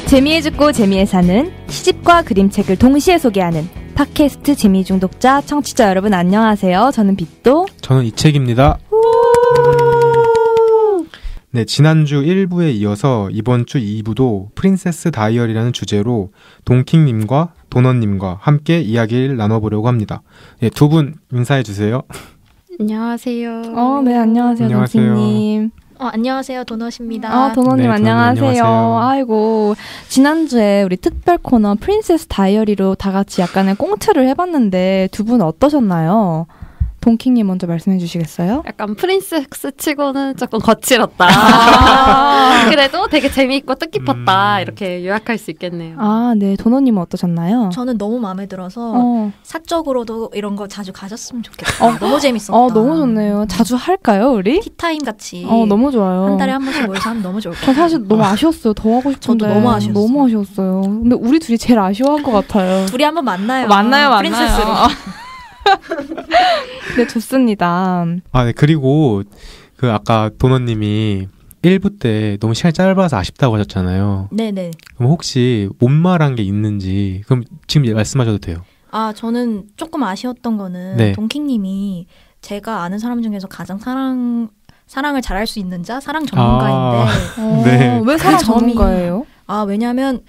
재미에 죽고 재미에 사는 시집과 그림책을 동시에 소개하는 팟캐스트 재미중독자 청취자 여러분 안녕하세요. 저는 빛도 저는 이책입니다. 네, 지난주 1부에 이어서 이번 주 2부도 프린세스 다이어리라는 주제로 동킹님과 도넛님과 함께 이야기를 나눠보려고 합니다. 네, 두 분 인사해주세요. 안녕하세요. 네, 안녕하세요. 동킹님. 안녕하세요. 도넛입니다. 도넛님 네, 안녕하세요. 아이고, 지난주에 우리 특별 코너 프린세스 다이어리로 다 같이 약간의 꽁트를 해봤는데 두 분 어떠셨나요? 동킹님 먼저 말씀해 주시겠어요? 약간 프린세스 치고는 조금 거칠었다. 그래도 되게 재미있고 뜻깊었다. 이렇게 요약할 수 있겠네요. 네. 도넛님은 어떠셨나요? 저는 너무 마음에 들어서 사적으로도 이런 거 자주 가졌으면 좋겠어요. 너무 재밌었다. 너무 좋네요. 자주 할까요, 우리? 티타임 같이. 너무 좋아요. 한 달에 한 번씩 모여서 하면 너무 좋을 것 저 같아요. 사실 너무 아쉬웠어요. 더 하고 싶은데. 저도 너무 아쉬웠어요. 너무 아쉬웠어요. 근데 우리 둘이 제일 아쉬워한 것 같아요. 둘이 한번 만나요. 만나요. 프린세스로. 네, 좋습니다. 네, 그리고 아까 도넛님이 1부 때 너무 시간이 짧아서 아쉽다고 하셨잖아요. 네네. 그럼 혹시 못 말한 게 있는지 그럼 지금 말씀하셔도 돼요. 저는 조금 아쉬웠던 거는 네. 동킹님이 제가 아는 사람 중에서 가장 사랑을 잘할 수 있는 자, 사랑 전문가인데. 네. 왜 사랑 전문가예요? 왜냐하면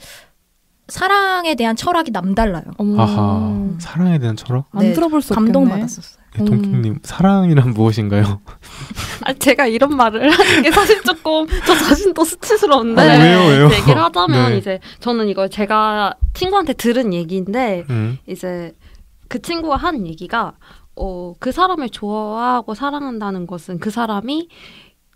사랑에 대한 철학이 남달라요. 아하, 사랑에 대한 철학? 안 들어볼 수 없겠네. 감동받았었어요. 동킹님, 사랑이란 무엇인가요? 제가 이런 말을 하는 게 사실 조금 저 자신도 수치스러운데 왜요? 얘기를 하자면 네. 이제 저는 이걸 제가 친구한테 들은 얘기인데 이제 그 친구가 한 얘기가 그 사람을 좋아하고 사랑한다는 것은 그 사람이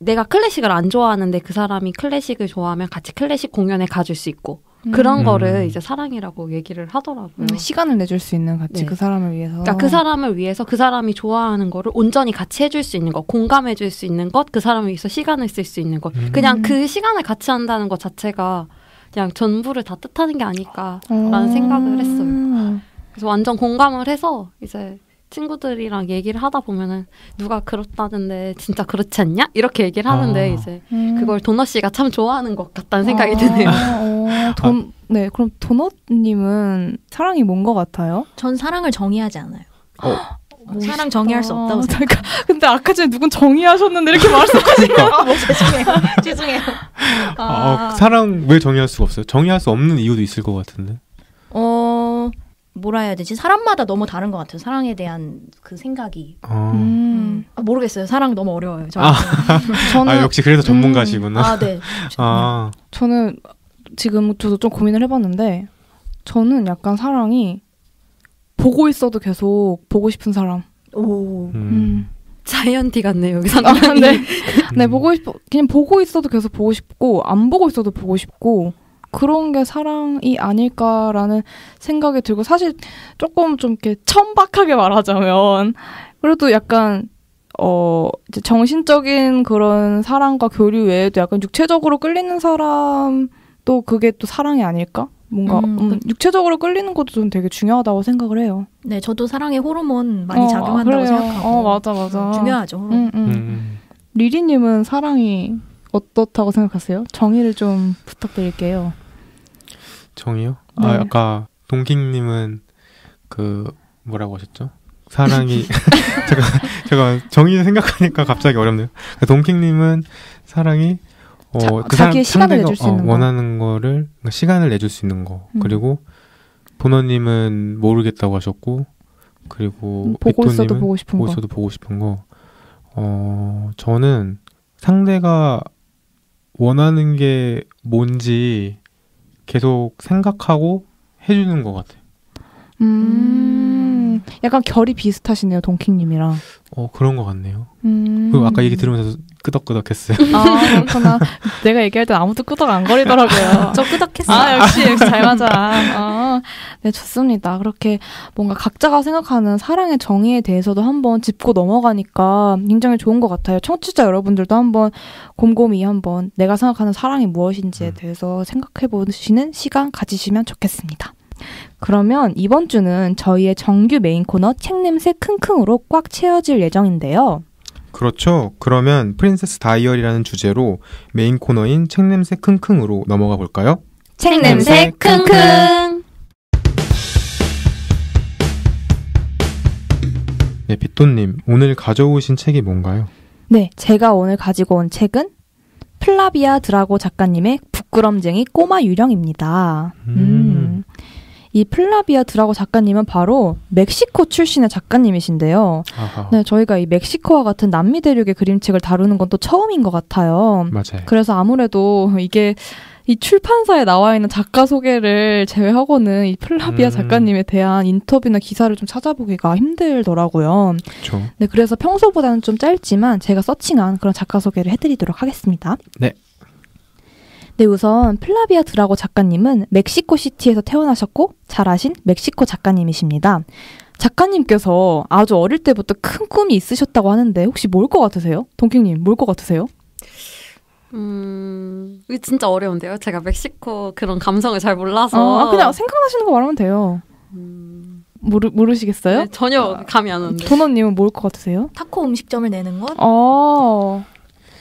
내가 클래식을 안 좋아하는데 그 사람이 클래식을 좋아하면 같이 클래식 공연에 가줄 수 있고 그런 거를 이제 사랑이라고 얘기를 하더라고요. 시간을 내줄 수 있는 같이 그 사람을 위해서. 그러니까 그 사람을 위해서 그 사람이 좋아하는 거를 온전히 같이 해줄 수 있는 것, 공감해줄 수 있는 것, 그 사람을 위해서 시간을 쓸 수 있는 것. 그냥 그 시간을 같이 한다는 것 자체가 그냥 전부를 다 뜻하는 게 아닐까라는 생각을 했어요. 그래서 완전 공감을 해서 이제 친구들이랑 얘기를 하다 보면은 누가 그렇다는데 진짜 그렇지 않냐? 이렇게 얘기를 하는데 이제 그걸 도넛 씨가 참 좋아하는 것 같다는 생각이 드네요. 네, 그럼 도넛님은 사랑이 뭔 것 같아요? 전 사랑을 정의하지 않아요. 사랑 정의할 수 없다고 생각해요. 근데 아까 전에 누군 정의하셨는데 이렇게 말씀하시니까 죄송해요. 사랑 왜 정의할 수가 없어요? 정의할 수 없는 이유도 있을 것 같은데. 뭐라 해야 되지? 사람마다 너무 다른 것 같아요. 사랑에 대한 그 생각이. 모르겠어요. 사랑 너무 어려워요. 저는 역시 그래서 전문가시구나. 네. 저는 지금 저도 좀 고민을 해봤는데 저는 약간 사랑이 보고 있어도 계속 보고 싶은 사람. 자이언티 같네요. 여기 네, 그냥 보고 있어도 계속 보고 싶고 안 보고 있어도 보고 싶고 그런 게 사랑이 아닐까라는 생각이 들고 사실 조금 좀 이렇게 천박하게 말하자면 그래도 약간 이제 정신적인 그런 사랑과 교류 외에도 약간 육체적으로 끌리는 사람도 그게 또 사랑이 아닐까? 뭔가 육체적으로 끌리는 것도 좀 되게 중요하다고 생각을 해요. 네, 저도 사랑의 호르몬 많이 작용한다고 생각하고. 맞아. 중요하죠. 호르몬. 리리님은 사랑이 어떻다고 생각하세요? 정의를 좀 부탁드릴게요. 정의요? 네. 아까 동킹님은 뭐라고 하셨죠? 사랑이 제가 정의를 생각하니까 갑자기 어렵네요. 동킹님은 사랑이 자기의 시간을 내줄 수 있는 거. 원하는 거를 시간을 내줄 수 있는 거. 그리고 도넛님은 모르겠다고 하셨고 그리고 보고 있어도 보고 싶은 거. 저는 상대가 원하는 게 뭔지 계속 생각하고 해주는 것 같아요. 약간 결이 비슷하시네요, 동킹님이랑. 그런 것 같네요. 그리고 아까 얘기 들으면서 끄덕끄덕했어요. 그렇구나. 내가 얘기할 땐 아무도 끄덕 안 거리더라고요. 저 끄덕했어요. 역시 잘 맞아. 네, 좋습니다. 그렇게 뭔가 각자가 생각하는 사랑의 정의에 대해서도 한번 짚고 넘어가니까 굉장히 좋은 것 같아요. 청취자 여러분들도 한번 곰곰이 한번 내가 생각하는 사랑이 무엇인지에 대해서 생각해 보시는 시간 가지시면 좋겠습니다. 그러면 이번 주는 저희의 정규 메인 코너 책냄새 킁킁으로 꽉 채워질 예정인데요. 그렇죠. 그러면 프린세스 다이어리라는 주제로 메인 코너인 책냄새 킁킁으로 넘어가 볼까요? 책 냄새 킁킁. 네, 빗돈님 오늘 가져오신 책이 뭔가요? 네, 제가 오늘 가지고 온 책은 플라비아 드라고 작가님의 부끄럼쟁이 꼬마 유령입니다. 이 플라비아 드라고 작가님은 바로 멕시코 출신의 작가님이신데요. 네, 저희가 이 멕시코와 같은 남미 대륙의 그림책을 다루는 건 또 처음인 것 같아요. 맞아요. 그래서 아무래도 이게 이 출판사에 나와 있는 작가 소개를 제외하고는 이 플라비아 작가님에 대한 인터뷰나 기사를 좀 찾아보기가 힘들더라고요. 그렇죠. 네, 그래서 평소보다는 좀 짧지만 제가 서칭한 그런 작가 소개를 해드리도록 하겠습니다. 네. 네, 우선 플라비아 드라고 작가님은 멕시코 시티에서 태어나셨고 자라신 멕시코 작가님이십니다. 작가님께서 아주 어릴 때부터 큰 꿈이 있으셨다고 하는데 혹시 뭘 것 같으세요? 동킹님, 뭘 것 같으세요? 이게 진짜 어려운데요. 제가 멕시코 그런 감성을 잘 몰라서. 그냥 생각나시는 거 말하면 돼요. 모르시겠어요? 네, 전혀 감이 안 오는데. 도넛님은 뭘 것 같으세요? 타코 음식점을 내는 것?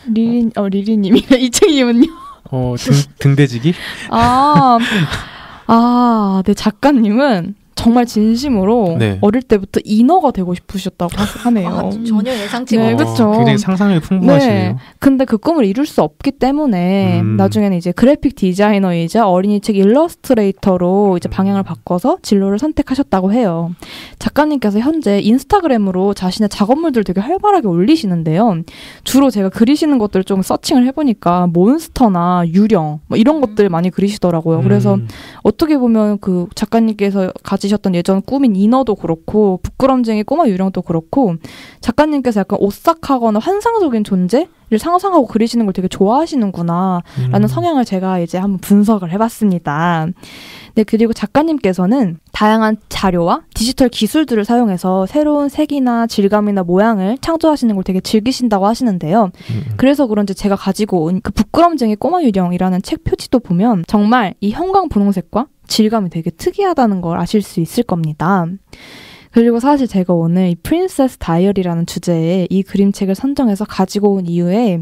리리님이 이책님은요? 등대지기? 네, 작가님은 정말 진심으로 네. 어릴 때부터 인어가 되고 싶으셨다고 하네요. 전혀 예상치 네, 못한. 그렇죠. 굉장히 상상이 풍부하시네요. 네. 근데 그 꿈을 이룰 수 없기 때문에 나중에는 이제 그래픽 디자이너이자 어린이책 일러스트레이터로 이제 방향을 바꿔서 진로를 선택하셨다고 해요. 작가님께서 현재 인스타그램으로 자신의 작업물들을 되게 활발하게 올리시는데요. 주로 제가 그리시는 것들을 좀 서칭을 해보니까 몬스터나 유령 뭐 이런 것들 많이 그리시더라고요. 그래서 어떻게 보면 그 작가님께서 가지셨던 예전 꿈인 인어도 그렇고 부끄럼쟁이 꼬마 유령도 그렇고 작가님께서 약간 오싹하거나 환상적인 존재를 상상하고 그리시는 걸 되게 좋아하시는구나 라는 성향을 제가 이제 한번 분석을 해봤습니다. 네, 그리고 작가님께서는 다양한 자료와 디지털 기술들을 사용해서 새로운 색이나 질감이나 모양을 창조하시는 걸 되게 즐기신다고 하시는데요. 그래서 그런지 제가 가지고 온 그 부끄럼쟁이 꼬마 유령이라는 책 표지도 보면 정말 이 형광 분홍색과 질감이 되게 특이하다는 걸 아실 수 있을 겁니다. 그리고 사실 제가 오늘 이 프린세스 다이어리라는 주제에 이 그림책을 선정해서 가지고 온 이유에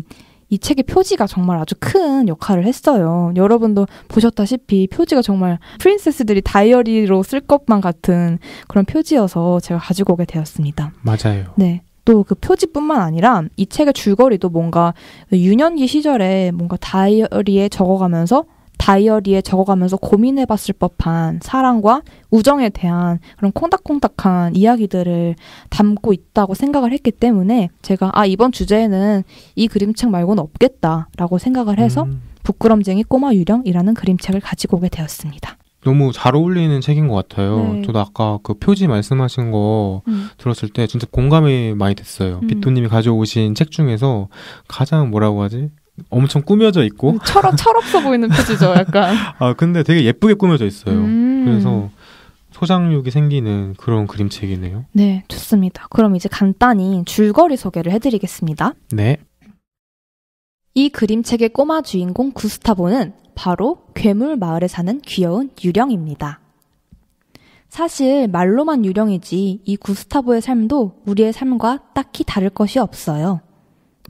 이 책의 표지가 정말 아주 큰 역할을 했어요. 여러분도 보셨다시피 표지가 정말 프린세스들이 다이어리로 쓸 것만 같은 그런 표지여서 제가 가지고 오게 되었습니다. 맞아요. 네. 또 그 표지뿐만 아니라 이 책의 줄거리도 뭔가 유년기 시절에 뭔가 다이어리에 적어가면서 고민해봤을 법한 사랑과 우정에 대한 그런 콩닥콩닥한 이야기들을 담고 있다고 생각을 했기 때문에 제가 이번 주제에는 이 그림책 말고는 없겠다라고 생각을 해서 부끄럼쟁이 꼬마 유령이라는 그림책을 가지고 오게 되었습니다. 너무 잘 어울리는 책인 것 같아요. 네. 저도 아까 그 표지 말씀하신 거 들었을 때 진짜 공감이 많이 됐어요. 빗도님이 가져오신 책 중에서 가장 뭐라고 하지? 엄청 꾸며져 있고 철없어 보이는 표지죠, 약간. 근데 되게 예쁘게 꾸며져 있어요. 그래서 소장력이 생기는 그런 그림책이네요. 네, 좋습니다. 그럼 이제 간단히 줄거리 소개를 해드리겠습니다. 네. 이 그림책의 꼬마 주인공 구스타보는 바로 괴물 마을에 사는 귀여운 유령입니다. 사실 말로만 유령이지 이 구스타보의 삶도 우리의 삶과 딱히 다를 것이 없어요.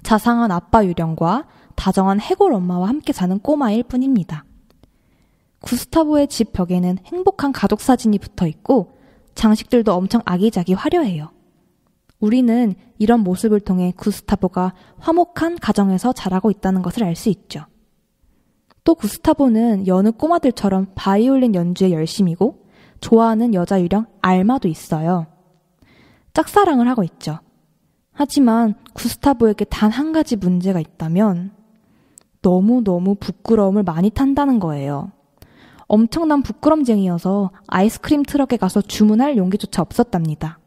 자상한 아빠 유령과 다정한 해골 엄마와 함께 사는 꼬마일 뿐입니다. 구스타보의 집 벽에는 행복한 가족 사진이 붙어 있고 장식들도 엄청 아기자기 화려해요. 우리는 이런 모습을 통해 구스타보가 화목한 가정에서 자라고 있다는 것을 알 수 있죠. 또 구스타보는 여느 꼬마들처럼 바이올린 연주에 열심이고 좋아하는 여자 유령 알마도 있어요. 짝사랑을 하고 있죠. 하지만 구스타보에게 단 한 가지 문제가 있다면 너무너무 부끄러움을 많이 탄다는 거예요. 엄청난 부끄럼쟁이여서 아이스크림 트럭에 가서 주문할 용기조차 없었답니다.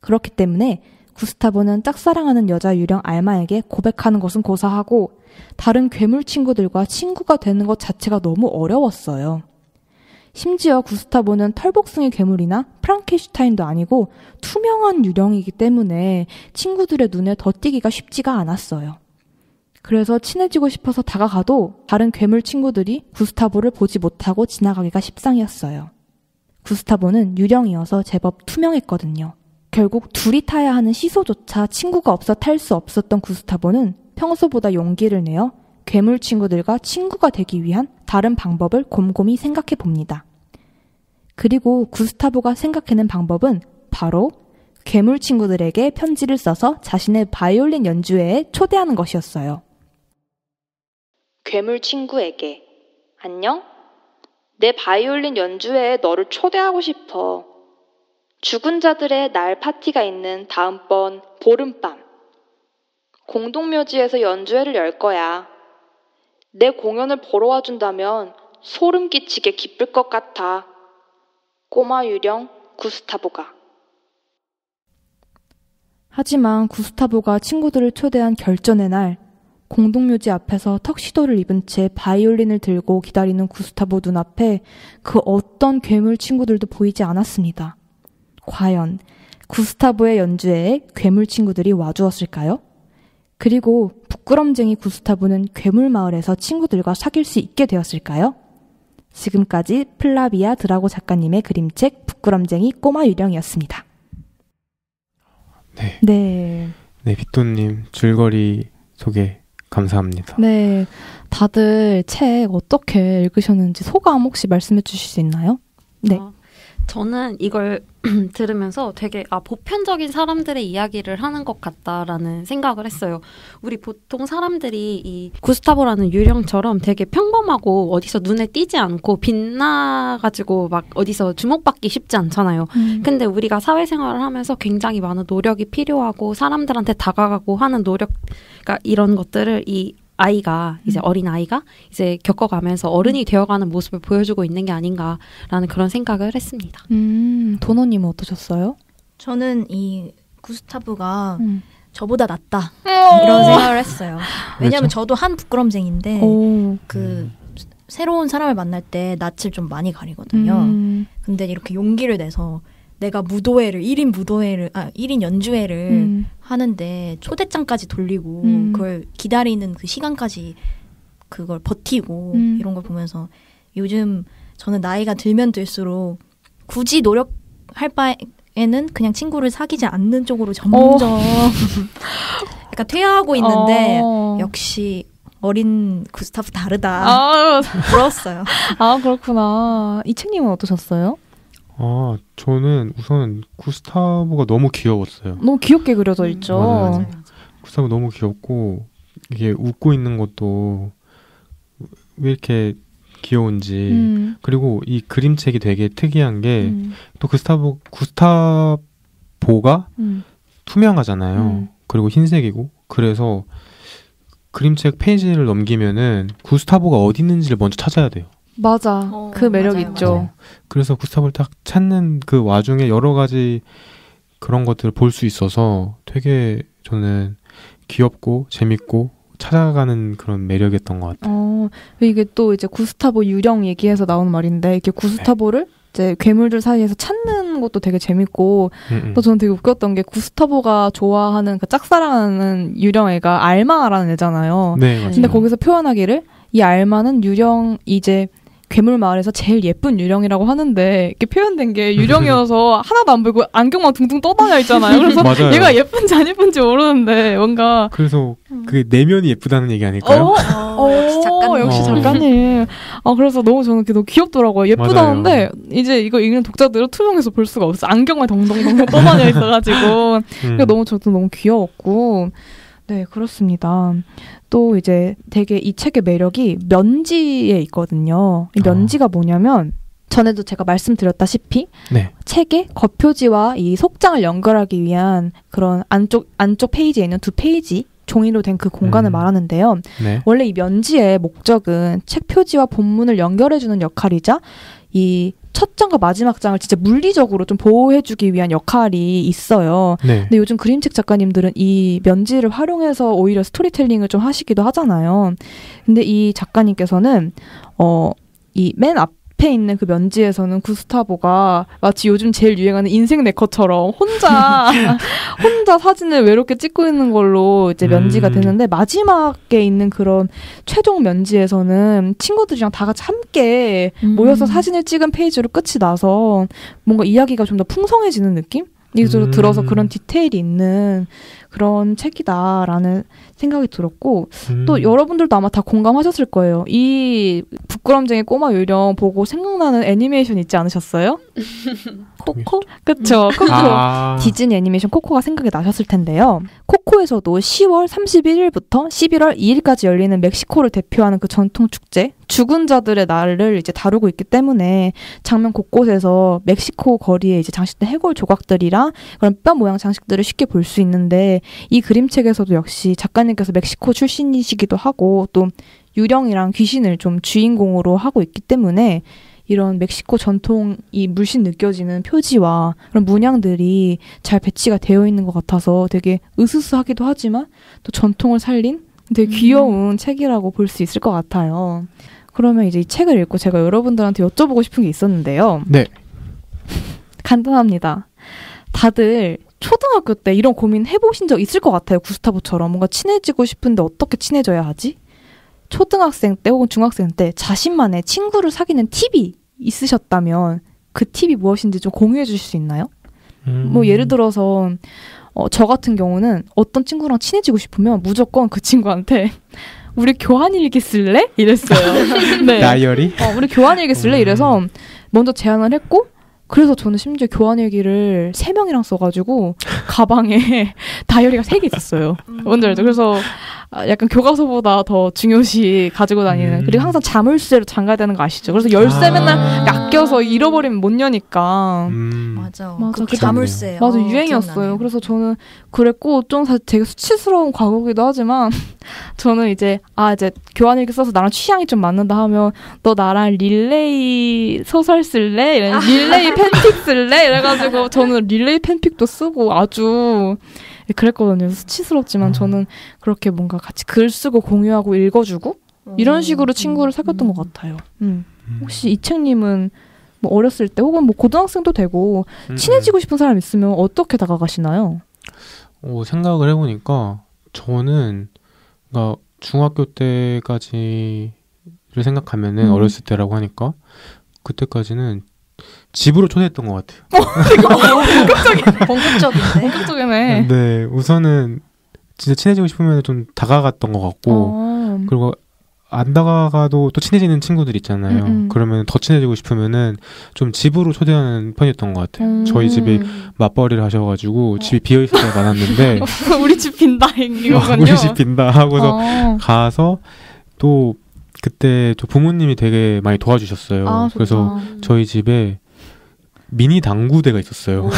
그렇기 때문에 구스타보는 짝사랑하는 여자 유령 알마에게 고백하는 것은 고사하고 다른 괴물 친구들과 친구가 되는 것 자체가 너무 어려웠어요. 심지어 구스타보는 털복숭이 괴물이나 프랑켄슈타인도 아니고 투명한 유령이기 때문에 친구들의 눈에 덧띄기가 쉽지가 않았어요. 그래서 친해지고 싶어서 다가가도 다른 괴물 친구들이 구스타보를 보지 못하고 지나가기가 십상이었어요. 구스타보는 유령이어서 제법 투명했거든요. 결국 둘이 타야 하는 시소조차 친구가 없어 탈 수 없었던 구스타보는 평소보다 용기를 내어 괴물 친구들과 친구가 되기 위한 다른 방법을 곰곰이 생각해 봅니다. 그리고 구스타보가 생각해낸 방법은 바로 괴물 친구들에게 편지를 써서 자신의 바이올린 연주회에 초대하는 것이었어요. 괴물 친구에게 안녕? 내 바이올린 연주회에 너를 초대하고 싶어. 죽은 자들의 날 파티가 있는 다음번 보름밤. 공동묘지에서 연주회를 열 거야. 내 공연을 보러 와준다면 소름 끼치게 기쁠 것 같아. 꼬마 유령 구스타보가. 하지만 구스타보가 친구들을 초대한 결전의 날, 공동묘지 앞에서 턱시도를 입은 채 바이올린을 들고 기다리는 구스타보 눈앞에 그 어떤 괴물 친구들도 보이지 않았습니다. 과연 구스타보의 연주회에 괴물 친구들이 와주었을까요? 그리고 부끄럼쟁이 구스타보는 괴물 마을에서 친구들과 사귈 수 있게 되었을까요? 지금까지 플라비아 드라고 작가님의 그림책 부끄럼쟁이 꼬마 유령이었습니다. 네, 빗돈님 줄거리 소개 감사합니다. 네, 다들 책 어떻게 읽으셨는지 소감 혹시 말씀해 주실 수 있나요? 네. 저는 이걸 들으면서 되게 보편적인 사람들의 이야기를 하는 것 같다라는 생각을 했어요. 우리 보통 사람들이 이 구스타보라는 유령처럼 되게 평범하고 어디서 눈에 띄지 않고 빛나가지고 막 어디서 주목받기 쉽지 않잖아요. 근데 우리가 사회생활을 하면서 굉장히 많은 노력이 필요하고 사람들한테 다가가고 하는 노력, 그러니까 이런 것들을 이 아이가 이제 어린 아이가 이제 겪어가면서 어른이 되어가는 모습을 보여주고 있는 게 아닌가라는 그런 생각을 했습니다. 도노님은 어떠셨어요? 저는 이 구스타브가 저보다 낫다 이런 생각을 했어요. 왜냐하면 저도 한 부끄럼쟁인데 그 새로운 사람을 만날 때 낯을 좀 많이 가리거든요. 근데 이렇게 용기를 내서 내가 무도회를 1인 연주회를 하는데 초대장까지 돌리고 그걸 기다리는 그 시간까지 그걸 버티고 이런 걸 보면서 요즘 저는 나이가 들면 들수록 굳이 노력할 바에는 그냥 친구를 사귀지 않는 쪽으로 점점 약간 퇴화하고 있는데 역시 어린 구스타브 다르다. 부러웠어요. 그렇구나. 이책님은 어떠셨어요? 저는 우선 구스타보가 너무 귀여웠어요. 너무 귀엽게 그려져 있죠. 맞아요. 구스타보 너무 귀엽고 이게 웃고 있는 것도 왜 이렇게 귀여운지 그리고 이 그림책이 되게 특이한 게 또 구스타보가 투명하잖아요. 그리고 흰색이고 그래서 그림책 페이지를 넘기면은 구스타보가 어디 있는지를 먼저 찾아야 돼요. 맞아. 그 매력 맞아요, 있죠. 맞아요. 그래서 구스타보를 딱 찾는 그 와중에 여러 가지 그런 것들을 볼 수 있어서 되게 저는 귀엽고 재밌고 찾아가는 그런 매력이었던 것 같아요. 이게 또 이제 구스타보 유령 얘기해서 나오는 말인데 이렇게 구스타보를 이제 괴물들 사이에서 찾는 것도 되게 재밌고 또 저는 되게 웃겼던 게 구스타보가 좋아하는 그 짝사랑하는 유령 애가 알마라는 애잖아요. 네, 맞아요. 근데 거기서 표현하기를 이 알마는 유령 이제 괴물 마을에서 제일 예쁜 유령이라고 하는데 이렇게 표현된 게 유령이어서 하나도 안 보이고 안경만 둥둥 떠다녀 있잖아요. 그래서 맞아요. 얘가 예쁜지 안 예쁜지 모르는데 뭔가 그래서 그 내면이 예쁘다는 얘기 아닐까요? 역시 작가님. 그래서 너무 저는 너무 귀엽더라고요. 예쁘다는데 이제 이거 읽는 독자들은 투명해서 볼 수가 없어. 안경만 덩덩덩 떠다녀 있어가지고 너무 저도 너무 귀여웠고. 네, 그렇습니다. 또 이제 되게 이 책의 매력이 면지에 있거든요. 이 면지가 뭐냐면 전에도 제가 말씀드렸다시피 책의 겉표지와 이 속장을 연결하기 위한 그런 안쪽 페이지에 있는 두 페이지 종이로 된 그 공간을 말하는데요. 원래 이 면지의 목적은 책 표지와 본문을 연결해주는 역할이자 이 첫 장과 마지막 장을 진짜 물리적으로 좀 보호해주기 위한 역할이 있어요. 근데 요즘 그림책 작가님들은 이 면지를 활용해서 오히려 스토리텔링을 좀 하시기도 하잖아요. 근데 이 작가님께서는 이 맨 앞에 있는 그 면지에서는 구스타보가 마치 요즘 제일 유행하는 인생 네컷처럼 혼자 사진을 외롭게 찍고 있는 걸로 이제 면지가 되는데 마지막에 있는 그런 최종 면지에서는 친구들이랑 다 같이 함께 모여서 사진을 찍은 페이지로 끝이 나서 뭔가 이야기가 좀 더 풍성해지는 느낌? 들어서 그런 디테일이 있는 그런 책이다라는 생각이 들었고 또 여러분들도 아마 다 공감하셨을 거예요. 이 부끄럼쟁이 꼬마 요령 보고 생각나는 애니메이션 있지 않으셨어요? 코코? 그쵸. 코코. 디즈니 애니메이션 코코가 생각이 나셨을 텐데요. 코코에서도 10월 31일부터 11월 2일까지 열리는 멕시코를 대표하는 그 전통 축제 죽은 자들의 날을 이제 다루고 있기 때문에 장면 곳곳에서 멕시코 거리에 이제 장식된 해골 조각들이랑 그런 뼈 모양 장식들을 쉽게 볼 수 있는데 이 그림책에서도 역시 작가님께서 멕시코 출신이시기도 하고 또 유령이랑 귀신을 좀 주인공으로 하고 있기 때문에 이런 멕시코 전통이 물씬 느껴지는 표지와 그런 문양들이 잘 배치가 되어 있는 것 같아서 되게 으스스하기도 하지만 또 전통을 살린 되게 귀여운 책이라고 볼 수 있을 것 같아요. 그러면 이제 이 책을 읽고 제가 여러분들한테 여쭤보고 싶은 게 있었는데요. 네. 간단합니다. 다들 초등학교 때 이런 고민 해보신 적 있을 것 같아요. 구스타브처럼 뭔가 친해지고 싶은데 어떻게 친해져야 하지? 초등학생 때 혹은 중학생 때 자신만의 친구를 사귀는 팁이 있으셨다면 그 팁이 무엇인지 좀 공유해 주실 수 있나요? 뭐 예를 들어서 저 같은 경우는 어떤 친구랑 친해지고 싶으면 무조건 그 친구한테 우리 교환일기 쓸래? 이랬어요. 네. 다이어리? 우리 교환일기 쓸래? 이래서 먼저 제안을 했고 그래서 저는 심지어 교환일기를 3명이랑 써가지고 가방에 다이어리가 3개 있었어요. 뭔지 알죠? 그래서 약간 교과서보다 더 중요시 가지고 다니는 그리고 항상 자물쇠로 잠가야 되는 거 아시죠? 그래서 열쇠 맨날 아껴서 잃어버리면 못 여니까 맞아. 그 자물쇠 맞아 유행이었어요. 기억나네요. 그래서 저는 그랬고 좀 사실 되게 수치스러운 과거기도 하지만 저는 이제 교환일기 써서 나랑 취향이 좀 맞는다 하면 너 나랑 릴레이 소설 쓸래? 릴레이 팬픽 쓸래? 이래가지고 저는 릴레이 팬픽도 쓰고 아주 그랬거든요. 수치스럽지만 저는 그렇게 뭔가 같이 글 쓰고 공유하고 읽어주고 이런 식으로 친구를 사귀었던 것 같아요. 혹시 이책님은 뭐 어렸을 때 혹은 뭐 고등학생도 되고 친해지고 싶은 사람 있으면 어떻게 다가가시나요? 생각을 해보니까 저는 그러니까 중학교 때까지를 생각하면은 어렸을 때라고 하니까 그때까지는 집으로 초대했던 것 같아요. 본격적이네. 네, 우선은 진짜 친해지고 싶으면 좀 다가갔던 것 같고 그리고 안 다가가도 또 친해지는 친구들 있잖아요. 그러면 더 친해지고 싶으면은 좀 집으로 초대하는 편이었던 것 같아요. 저희 집이 맞벌이를 하셔가지고 집이 비어있을 때가 많았는데 우리 집 빈다 이거군요. 우리 집 빈다 하고서 가서 또 그때 저 부모님이 되게 많이 도와주셨어요. 그래서 저희 집에 미니 당구대가 있었어요.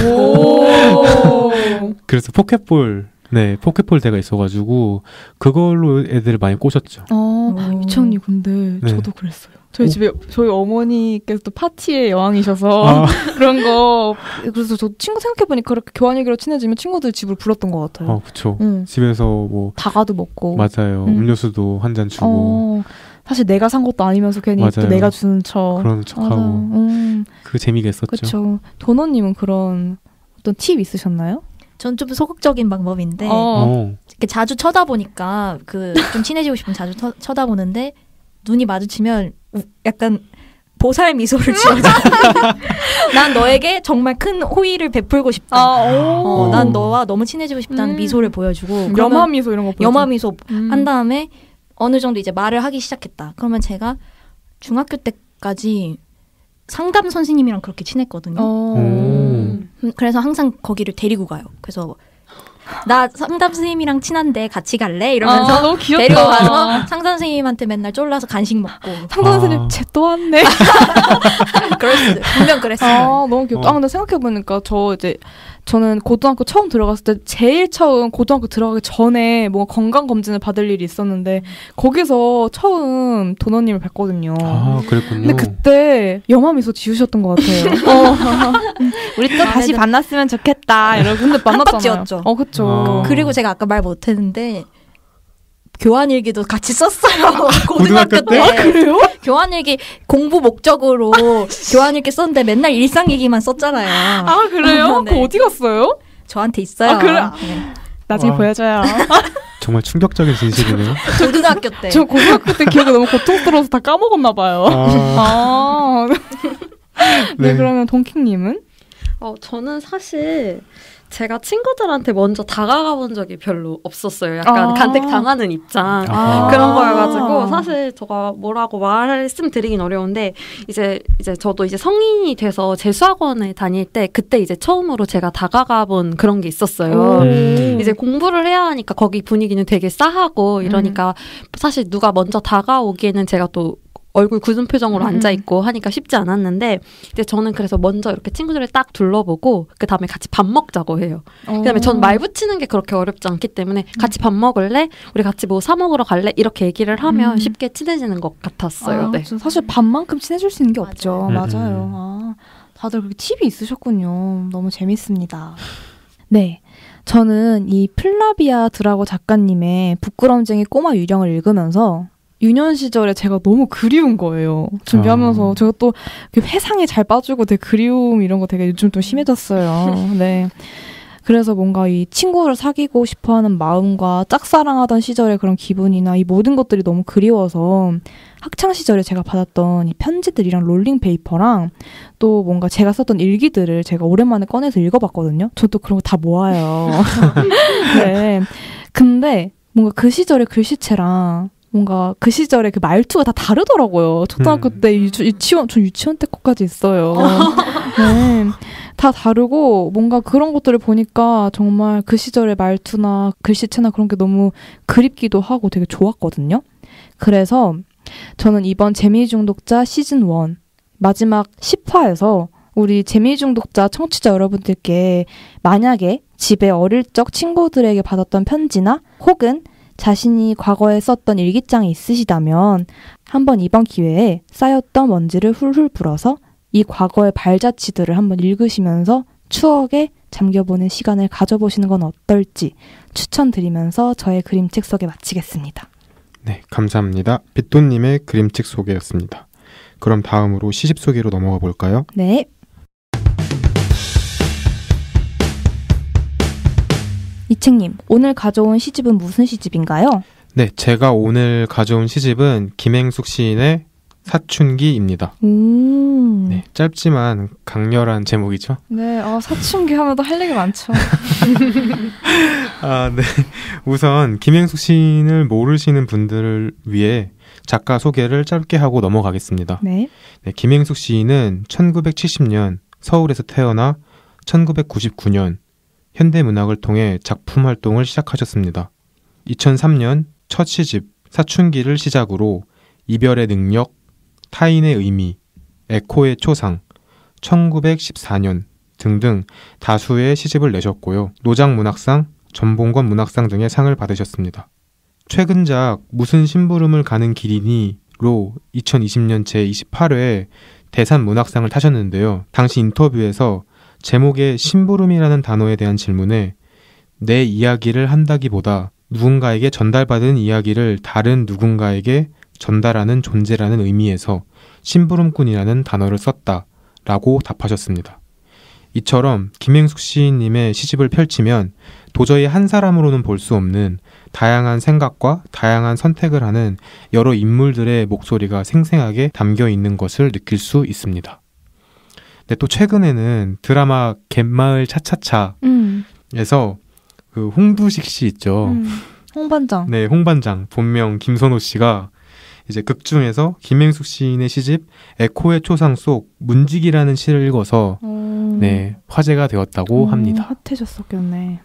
그래서 포켓볼 대가 있어가지고 그걸로 애들을 많이 꼬셨죠. 이창님 근데 저도 그랬어요. 저희 어머니께서 또 파티의 여왕이셔서 그런 거 그래서 저 친구 생각해보니까 그렇게 교환일기로 친해지면 친구들 집으로 불렀던 것 같아요. 그쵸. 집에서 뭐 다가도 먹고 맞아요. 음료수도 한 잔 주고 사실 내가 산 것도 아니면서 괜히 또 내가 주는 척 그런 척하고 그 재미가 있었죠. 그렇죠. 도너님은 그런 어떤 팁 있으셨나요? 전 좀 소극적인 방법인데 이렇게 자주 쳐다보니까 좀 친해지고 싶으면 자주 쳐다보는데 눈이 마주치면 약간 보살 미소를 지어줘. 난 너에게 정말 큰 호의를 베풀고 싶다. 난 너와 너무 친해지고 싶다는 미소를 보여주고 염화 미소 이런 거 보여줘. 염화 미소 한 다음에 어느 정도 이제 말을 하기 시작했다. 그러면 제가 중학교 때까지 상담 선생님이랑 그렇게 친했거든요. 그래서 항상 거기를 데리고 가요. 그래서 나 상담 선생님이랑 친한데 같이 갈래? 이러면서 너무 귀엽다. 데리고 가서 상담 선생님한테 맨날 쫄라서 간식 먹고 상담 선생님 쟤 또 왔네. 분명 그랬어요. 너무 귀엽다. 근데 생각해보니까 저는 고등학교 처음 들어갔을 때 제일 처음 고등학교 들어가기 전에 뭔가 건강검진을 받을 일이 있었는데 거기서 처음 도너님을 뵀거든요. 그랬군요. 근데 그때 염화미소 지으셨던 것 같아요. 우리 또 다시 만났으면 좋겠다 이러고 근데 만났잖아요. 그쵸. 그리고 제가 아까 말 못했는데 교환일기도 같이 썼어요. 고등학교 때. 그래요? 교환일기 공부 목적으로 교환일기 썼는데 맨날 일상 얘기만 썼잖아요. 그래요? 그거 어디 갔어요? 저한테 있어요. 그래? 나중에 보여줘요. 정말 충격적인 진실이네요. 고등학교 때. 저 고등학교 때 기억이 너무 고통스러워서 다 까먹었나 봐요. 네, 그러면 동킹님은? 저는 사실 제가 친구들한테 먼저 다가가 본 적이 별로 없었어요. 약간 간택 당하는 입장 그런 거여가지고 사실 제가 뭐라고 말씀드리긴 어려운데 이제 저도 이제 성인이 돼서 재수학원에 다닐 때 그때 이제 처음으로 제가 다가가 본 그런 게 있었어요. 이제 공부를 해야 하니까 거기 분위기는 되게 싸하고 이러니까 사실 누가 먼저 다가오기에는 제가 또 얼굴 굳은 표정으로 앉아있고 하니까 쉽지 않았는데 이제 저는 그래서 먼저 이렇게 친구들을 딱 둘러보고 그 다음에 같이 밥 먹자고 해요. 그 다음에 전 말 붙이는 게 그렇게 어렵지 않기 때문에 같이 밥 먹을래? 우리 같이 뭐 사 먹으러 갈래? 이렇게 얘기를 하면 쉽게 친해지는 것 같았어요. 네. 사실 밥만큼 친해질 수 있는 게 없죠. 맞아요. 다들 그렇게 팁이 있으셨군요. 너무 재밌습니다. 네. 저는 이 플라비아 드라고 작가님의 부끄럼쟁이 꼬마 유령을 읽으면서 유년 시절에 제가 너무 그리운 거예요. 준비하면서 제가 또 회상에 잘 빠지고 되게 그리움 이런 거 되게 요즘 좀 심해졌어요. 네. 그래서 뭔가 이 친구를 사귀고 싶어하는 마음과 짝사랑하던 시절의 그런 기분이나 이 모든 것들이 너무 그리워서 학창 시절에 제가 받았던 이 편지들이랑 롤링페이퍼랑 또 뭔가 제가 썼던 일기들을 제가 오랜만에 꺼내서 읽어봤거든요. 저도 그런 거 다 모아요. 네. 근데 뭔가 그 시절의 글씨체랑 뭔가 그 시절에 그 말투가 다 다르더라고요. 초등학교 때 유치원, 저 유치원 때 거까지 있어요. 네. 다 다르고 뭔가 그런 것들을 보니까 정말 그 시절의 말투나 글씨체나 그런 게 너무 그립기도 하고 되게 좋았거든요. 그래서 저는 이번 재미중독자 시즌1 마지막 10화에서 우리 재미중독자 청취자 여러분들께 만약에 집에 어릴 적 친구들에게 받았던 편지나 혹은 자신이 과거에 썼던 일기장이 있으시다면 한번 이번 기회에 쌓였던 먼지를 훌훌 불어서 이 과거의 발자취들을 한번 읽으시면서 추억에 잠겨보는 시간을 가져보시는 건 어떨지 추천드리면서 저의 그림책 소개 마치겠습니다. 네, 감사합니다. 빗돈님의 그림책 소개였습니다. 그럼 다음으로 시집 소개로 넘어가 볼까요? 네. 이책님, 오늘 가져온 시집은 무슨 시집인가요? 네, 제가 오늘 가져온 시집은 김행숙 시인의 사춘기입니다. 네, 짧지만 강렬한 제목이죠. 네, 사춘기 하면 또 할 얘기 많죠. 네. 우선 김행숙 시인을 모르시는 분들을 위해 작가 소개를 짧게 하고 넘어가겠습니다. 네. 네, 김행숙 시인은 1970년 서울에서 태어나 1999년 현대문학을 통해 작품 활동을 시작하셨습니다. 2003년 첫 시집 사춘기를 시작으로 이별의 능력, 타인의 의미, 에코의 초상, 1914년 등등 다수의 시집을 내셨고요. 노장문학상, 전봉건 문학상 등의 상을 받으셨습니다. 최근작 무슨 심부름을 가는 길이니로 2020년 제28회 대산문학상을 타셨는데요. 당시 인터뷰에서 제목의 심부름이라는 단어에 대한 질문에 내 이야기를 한다기보다 누군가에게 전달받은 이야기를 다른 누군가에게 전달하는 존재라는 의미에서 심부름꾼이라는 단어를 썼다라고 답하셨습니다. 이처럼 김행숙 시인님의 시집을 펼치면 도저히 한 사람으로는 볼 수 없는 다양한 생각과 다양한 선택을 하는 여러 인물들의 목소리가 생생하게 담겨 있는 것을 느낄 수 있습니다. 네, 또 최근에는 드라마 갯마을 차차차에서 그 홍두식 씨 있죠. 홍반장. 네, 홍반장 본명 김선호 씨가 이제 극 중에서 김행숙 시인의 시집 에코의 초상 속 문직이라는 시를 읽어서 네, 화제가 되었다고 합니다. 핫해졌었겠네.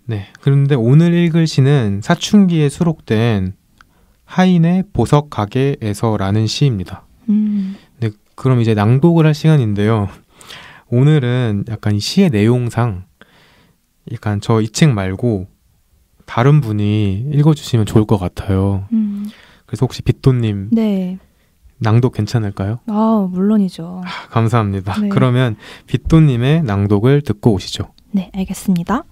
네, 그런데 오늘 읽을 시는 사춘기에 수록된 하인의 보석 가게에서라는 시입니다. 네, 그럼 이제 낭독을 할 시간인데요. 오늘은 약간 시의 내용상 약간 저 이 책 말고 다른 분이 읽어주시면 좋을 것 같아요. 그래서 혹시 빗돈님 네. 낭독 괜찮을까요? 물론이죠. 감사합니다. 네. 그러면 빗돈님의 낭독을 듣고 오시죠. 네, 알겠습니다.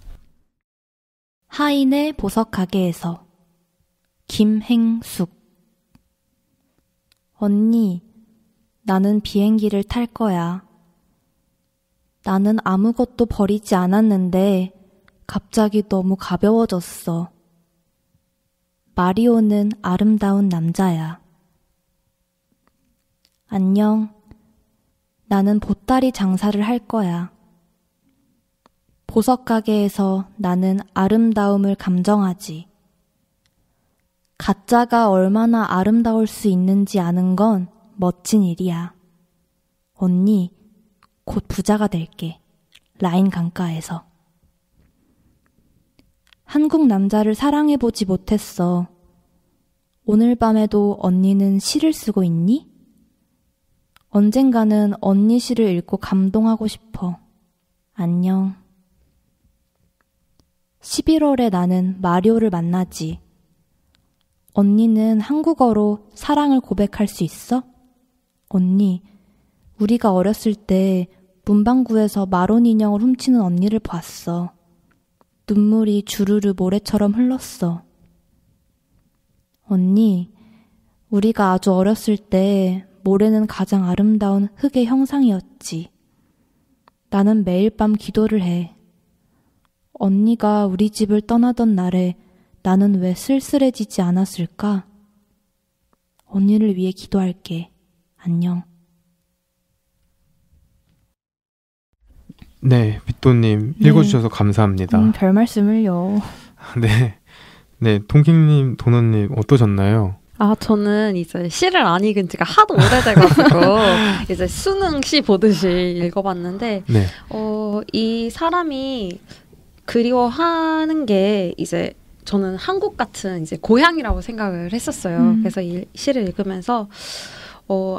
하인의 보석 가게에서 김행숙. 언니, 나는 비행기를 탈 거야. 나는 아무것도 버리지 않았는데 갑자기 너무 가벼워졌어. 마리오는 아름다운 남자야. 안녕. 나는 보따리 장사를 할 거야. 보석 가게에서 나는 아름다움을 감정하지. 가짜가 얼마나 아름다울 수 있는지 아는 건 멋진 일이야. 언니, 곧 부자가 될게. 라인 강가에서. 한국 남자를 사랑해보지 못했어. 오늘 밤에도 언니는 시를 쓰고 있니? 언젠가는 언니 시를 읽고 감동하고 싶어. 안녕. 11월에 나는 마리오를 만나지. 언니는 한국어로 사랑을 고백할 수 있어? 언니, 우리가 어렸을 때 문방구에서 마론 인형을 훔치는 언니를 봤어. 눈물이 주르르 모래처럼 흘렀어. 언니, 우리가 아주 어렸을 때 모래는 가장 아름다운 흙의 형상이었지. 나는 매일 밤 기도를 해. 언니가 우리 집을 떠나던 날에 나는 왜 쓸쓸해지지 않았을까? 언니를 위해 기도할게. 안녕. 네, 빗도님 읽어주셔서 감사합니다. 별 말씀을요. 네, 네, 통킹님, 도넛님 어떠셨나요? 저는 이제 시를 안 읽은 지가 하도 오래돼가지고 이제 수능 시 보듯이 읽어봤는데 네. 이 사람이 그리워하는 게 이제 저는 한국 같은 이제 고향이라고 생각을 했었어요. 그래서 이 시를 읽으면서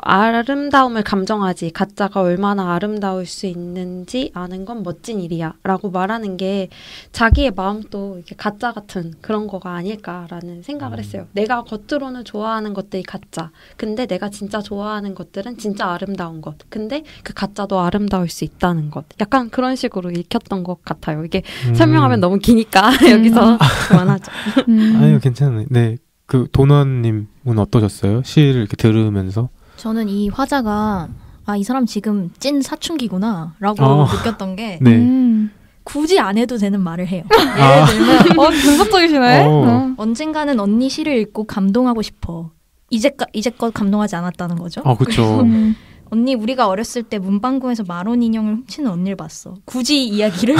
아름다움을 감정하지 가짜가 얼마나 아름다울 수 있는지 아는 건 멋진 일이야 라고 말하는 게 자기의 마음도 이렇게 가짜 같은 그런 거가 아닐까라는 생각을 했어요. 내가 겉으로는 좋아하는 것들이 가짜, 근데 내가 진짜 좋아하는 것들은 진짜 아름다운 것, 근데 그 가짜도 아름다울 수 있다는 것, 약간 그런 식으로 읽혔던 것 같아요. 이게 설명하면 너무 기니까 여기서 그만하죠. 아니요, 괜찮아요. 네, 그 도넛님은 어떠셨어요? 시를 이렇게 들으면서? 저는 이 화자가 이 사람 지금 찐 사춘기구나 라고 느꼈던 게 네. 굳이 안 해도 되는 말을 해요. 예를 들면 분석적이시네. 언젠가는 언니 시를 읽고 감동하고 싶어. 이제껏 감동하지 않았다는 거죠. 그렇죠. 언니, 우리가 어렸을 때 문방구에서 마론 인형을 훔치는 언니를 봤어. 굳이 이야기를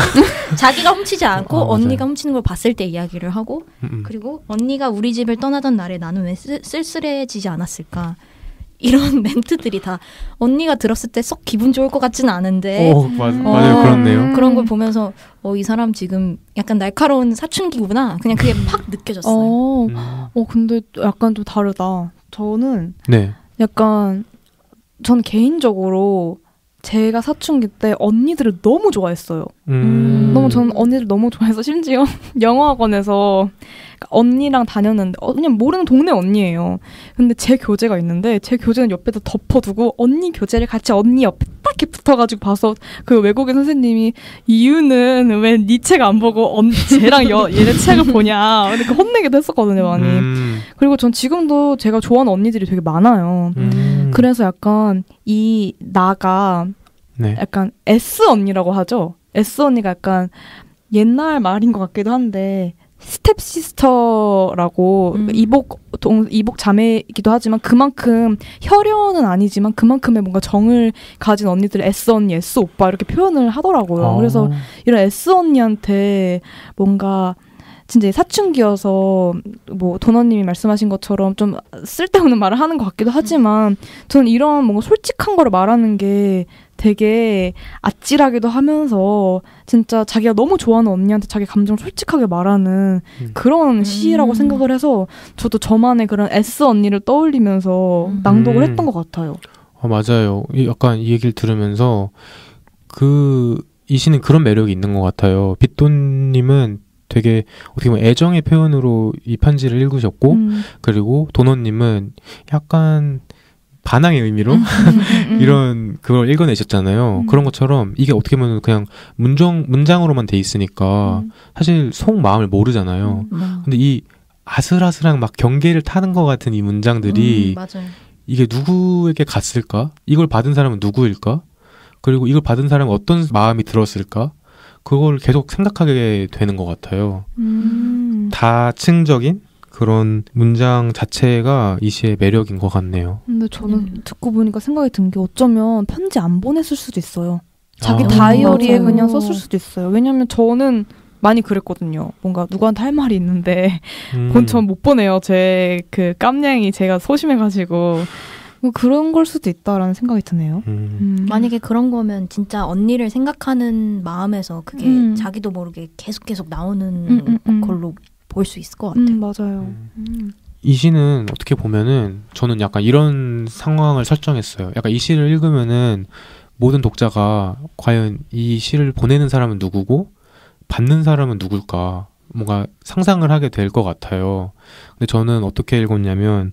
자기가 훔치지 않고 언니가 훔치는 걸 봤을 때 이야기를 하고 그리고 언니가 우리 집을 떠나던 날에 나는 왜 쓸쓸해지지 않았을까. 이런 멘트들이 다 언니가 들었을 때 썩 기분 좋을 것 같지는 않은데 맞아요. 그렇네요. 그런 걸 보면서 이 사람 지금 약간 날카로운 사춘기구나. 그냥 그게 팍 느껴졌어요. 근데 약간 좀 다르다. 저는 네. 약간 전 개인적으로 제가 사춘기 때 언니들을 너무 좋아했어요. 저는 언니들 너무 좋아해서 심지어 영어학원에서 언니랑 다녔는데 그냥 모르는 동네 언니예요. 근데 제 교재가 있는데 제 교재는 옆에다 덮어두고 언니 교재를 같이 언니 옆에 딱 이렇게 붙어가지고 봐서 그 외국인 선생님이 이유는 왜 네 책 안 보고 쟤랑 얘네 책을 보냐 이렇게 혼내기도 했었거든요, 많이. 그리고 전 지금도 제가 좋아하는 언니들이 되게 많아요. 그래서 약간 나가 네. 약간 S 언니라고 하죠. S 언니가 약간 옛날 말인 것 같기도 한데 스텝시스터라고 이복 자매이기도 하지만 그만큼 혈연은 아니지만 그만큼의 뭔가 정을 가진 언니들을 S 언니, S 오빠 이렇게 표현을 하더라고요. 그래서 이런 S 언니한테 뭔가 진짜 사춘기여서 뭐 도넛님이 말씀하신 것처럼 좀 쓸데없는 말을 하는 것 같기도 하지만 저는 이런 뭔가 솔직한 거를 말하는 게 되게 아찔하기도 하면서 진짜 자기가 너무 좋아하는 언니한테 자기 감정을 솔직하게 말하는 그런 시라고 생각을 해서 저도 저만의 그런 S 언니를 떠올리면서 낭독을 했던 것 같아요. 맞아요. 약간 이 얘기를 들으면서 이 시는 그런 매력이 있는 것 같아요. 빗돈님은 되게 어떻게 보면 애정의 표현으로 이 편지를 읽으셨고 그리고 도넛님은 약간 반항의 의미로 이런 그걸 읽어내셨잖아요. 그런 것처럼 이게 어떻게 보면 그냥 문장으로만 돼 있으니까 사실 속마음을 모르잖아요. 근데 이 아슬아슬한 막 경계를 타는 것 같은 이 문장들이 맞아요. 이게 누구에게 갔을까? 이걸 받은 사람은 누구일까? 그리고 이걸 받은 사람은 어떤 마음이 들었을까? 그걸 계속 생각하게 되는 것 같아요. 다층적인 그런 문장 자체가 이 시의 매력인 것 같네요. 근데 저는 듣고 보니까 생각이 든 게 어쩌면 편지 안 보냈을 수도 있어요. 자기 다이어리에 맞아요. 그냥 썼을 수도 있어요. 왜냐면 저는 많이 그랬거든요. 뭔가 누구한테 할 말이 있는데 전 못 보내요. 제 그 깜냥이 제가 소심해가지고 그런 걸 수도 있다라는 생각이 드네요. 만약에 그런 거면 진짜 언니를 생각하는 마음에서 그게 자기도 모르게 계속 나오는 걸로 볼 수 있을 것 같아요. 맞아요. 이 시는 어떻게 보면은 저는 약간 이런 상황을 설정했어요. 약간 이 시를 읽으면은 모든 독자가 과연 이 시를 보내는 사람은 누구고 받는 사람은 누굴까 뭔가 상상을 하게 될 것 같아요. 근데 저는 어떻게 읽었냐면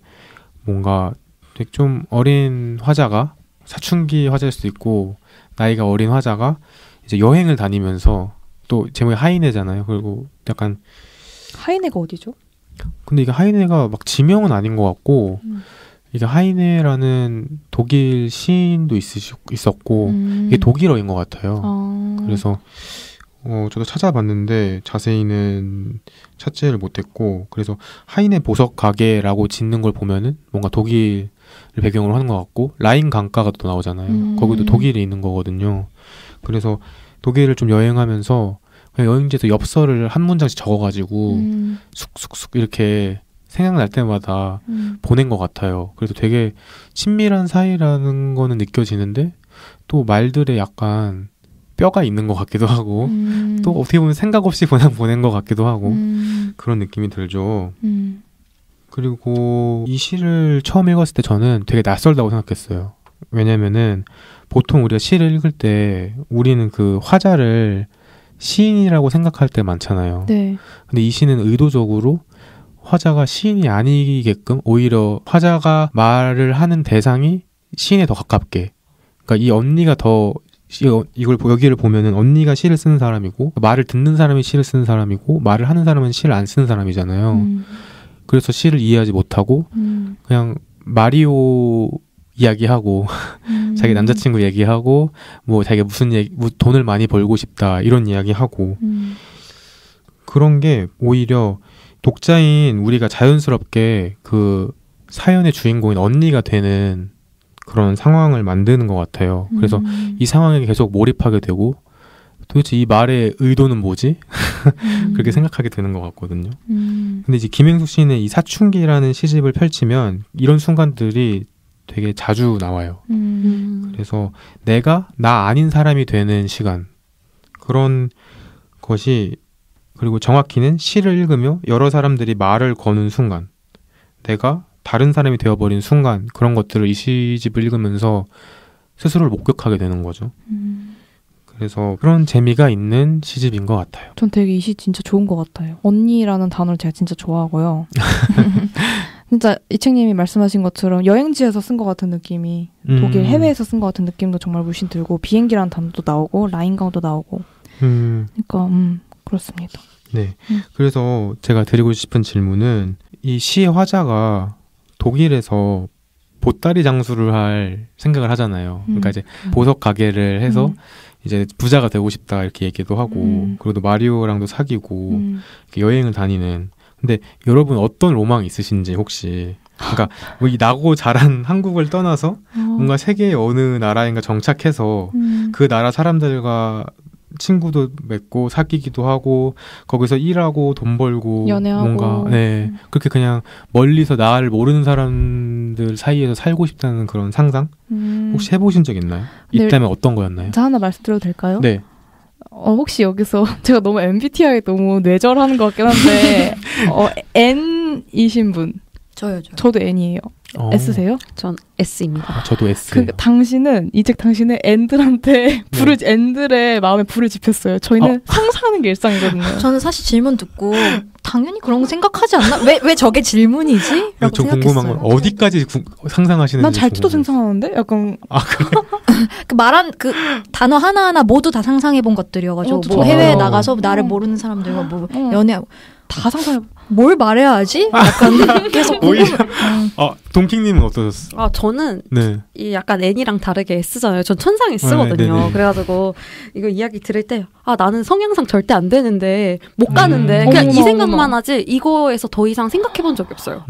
뭔가 되게 좀 어린 화자가 사춘기 화자일 수도 있고 나이가 어린 화자가 이제 여행을 다니면서 또 제목이 하이네잖아요. 그리고 약간 하이네가 어디죠? 근데 이게 하이네가 막 지명은 아닌 것 같고 이게 하이네라는 독일 시인도 있었고 이게 독일어인 것 같아요. 그래서 저도 찾아봤는데 자세히는 찾지를 못했고 그래서 하이네 보석 가게라고 짓는 걸 보면은 뭔가 독일을 배경으로 하는 것 같고 라인 강가가 또 나오잖아요. 거기도 독일에 있는 거거든요. 그래서 독일을 좀 여행하면서 그냥 여행지에서 엽서를 한 문장씩 적어가지고 쑥쑥쑥 이렇게 생각날 때마다 보낸 것 같아요. 그래서 되게 친밀한 사이라는 거는 느껴지는데 또 말들에 약간 뼈가 있는 것 같기도 하고 또 어떻게 보면 생각 없이 그냥 보낸 것 같기도 하고 그런 느낌이 들죠. 그리고 이 시를 처음 읽었을 때 저는 되게 낯설다고 생각했어요. 왜냐면은 보통 우리가 시를 읽을 때 우리는 그 화자를 시인이라고 생각할 때 많잖아요. 네. 근데 이 시는 의도적으로 화자가 시인이 아니게끔 오히려 화자가 말을 하는 대상이 시인에 더 가깝게 그러니까 이 언니가 더 여기를 보면은 언니가 시를 쓰는 사람이고 말을 듣는 사람이 시를 쓰는 사람이고 말을 하는 사람은 시를 안 쓰는 사람이잖아요. 그래서 시를 이해하지 못하고 그냥 마리오 이야기하고 자기 남자친구 얘기하고 뭐 자기가 뭐 돈을 많이 벌고 싶다 이런 이야기하고 그런 게 오히려 독자인 우리가 자연스럽게 그 사연의 주인공인 언니가 되는 그런 상황을 만드는 것 같아요. 그래서 이 상황에 계속 몰입하게 되고 도대체 이 말의 의도는 뭐지? 그렇게 생각하게 되는 것 같거든요. 근데 이제 김행숙 시인의 이 사춘기라는 시집을 펼치면 이런 순간들이 되게 자주 나와요. 그래서 내가 나 아닌 사람이 되는 시간 그런 것이 그리고 정확히는 시를 읽으며 여러 사람들이 말을 거는 순간 내가 다른 사람이 되어버린 순간 그런 것들을 이 시집을 읽으면서 스스로를 목격하게 되는 거죠. 그래서 그런 재미가 있는 시집인 것 같아요. 전 되게 이 시 진짜 좋은 것 같아요. 언니라는 단어를 제가 진짜 좋아하고요. 진짜 이책님이 말씀하신 것처럼 여행지에서 쓴 것 같은 느낌이 독일 해외에서 쓴 것 같은 느낌도 정말 물씬 들고 비행기라는 단어도 나오고 라인강도 나오고 그러니까 그렇습니다. 네. 그래서 제가 드리고 싶은 질문은 이 시의 화자가 독일에서 보따리 장수를 할 생각을 하잖아요. 그러니까 이제 보석 가게를 해서 이제 부자가 되고 싶다 이렇게 얘기도 하고 그리고 또 마리오랑도 사귀고 이렇게 여행을 다니는. 근데 여러분 어떤 로망이 있으신지 혹시 그러니까 뭐 이 나고 자란 한국을 떠나서 뭔가 세계의 어느 나라인가 정착해서 그 나라 사람들과 친구도 맺고 사귀기도 하고 거기서 일하고 돈 벌고 연애하고 뭔가 그렇게 그냥 멀리서 나를 모르는 사람들 사이에서 살고 싶다는 그런 상상 혹시 해보신 적 있나요? 있다면 어떤 거였나요? 저 하나 말씀드려도 될까요? 네. 혹시 여기서 제가 너무 MBTI 너무 뇌절하는 것 같긴 한데 N이신 분? 저요. 저도 N이에요. S세요? 전 S입니다. 저도 S. 당신은 N들한테 N들의 마음에 불을 지폈어요. 저희는 상상하는 게 일상이거든요. 저는 사실 질문 듣고 당연히 그런 거 생각하지 않나? 왜 저게 질문이지? 라고 좀 생각했어요. 궁금한 건 어디까지 상상하시는지. 난 잘지도 상상하는데? 약간 그래? 그 말한 그 단어 하나하나 모두 다 상상해본 것들이어가지고 뭐 해외에 나가서 나를 모르는 사람들과 뭐 연애하고 다 상상해. 뭘 말해야 하지? 약간 계속 오히려 동킹님은 어떠셨어요? 저는 네. 이 약간 N이랑 다르게 S잖아요. 전 천상 S거든요. 네네. 그래가지고 이거 이야기 들을 때 나는 성향상 절대 안 되는데 못 가는데 그냥 이 생각만 하지 이거에서 더 이상 생각해본 적이 없어요.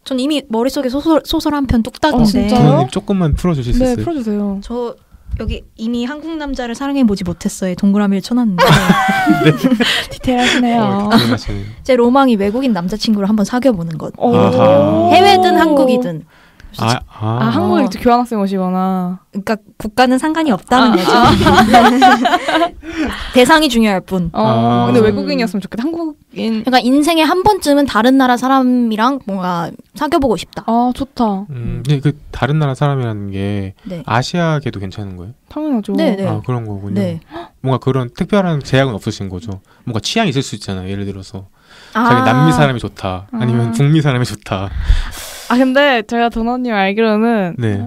전 이미 머릿속에 소설 한 편 뚝딱인데. 진짜요? 조금만 풀어주실 수 있어요? 네, 풀어주세요. 저 여기 이미 한국 남자를 사랑해보지 못했어요. 동그라미를 쳐놨는데. 네. 디테일하시네요. 제 로망이 외국인 남자친구를 한번 사귀어보는 것. 아하. 해외든 한국이든. 한국에 교환학생 오시거나. 그러니까 국가는 상관이 없다는 거죠. 대상이 중요할 뿐. 근데 외국인이었으면 좋겠다. 한국인. 그러니까 인생에 한 번쯤은 다른 나라 사람이랑 뭔가 사귀어보고 싶다. 좋다. 근데 그 다른 나라 사람이라는 게 네. 아시아계도 괜찮은 거예요? 당연하죠. 네네. 그런 거군요. 네. 뭔가 그런 특별한 제약은 없으신 거죠. 뭔가 취향이 있을 수 있잖아요. 예를 들어서 자기 남미 사람이 좋다. 아니면 북미 사람이 좋다. 근데 제가 도넛님 알기로는 네.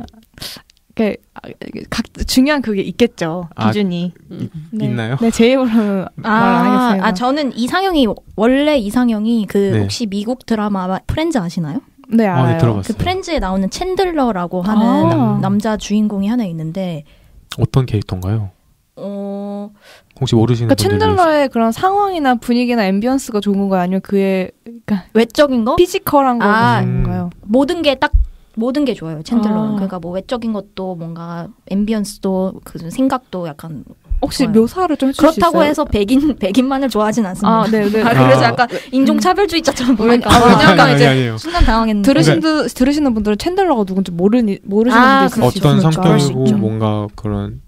중요한 그게 있겠죠. 기준이. 네. 있나요? 네, 제 입으로는 말 안 하겠습니다. 저는 이상형이 원래 이상형이 혹시 미국 드라마 프렌즈 아시나요? 네, 알아요. 네, 들어봤어요. 그 프렌즈에 나오는 챈들러라고 하는 남자 주인공이 하나 있는데 어떤 캐릭터인가요? 혹시 모르시는 분들 챈들러의 그런 상황이나 분위기나 앰비언스가 좋은 건가요? 아니면 그의 외적인 거? 피지컬한 건가요? 모든 게 좋아요. 챈들러는. 그러니까 뭐 외적인 것도 뭔가 앰비언스도 그 생각도 약간 혹시 좋아요. 묘사를 좀 해주실 수 있어요? 그렇다고 해서 백인만을 좋아하진 않습니다. 네네. 그래서 약간 인종차별주의자처럼 보니까 왜냐면 이제 순간 당황했는데 들으시는 분들은 챈들러가 누군지 모르시는 분도 있을 수 있으니까. 어떤 성격이고 뭔가 그런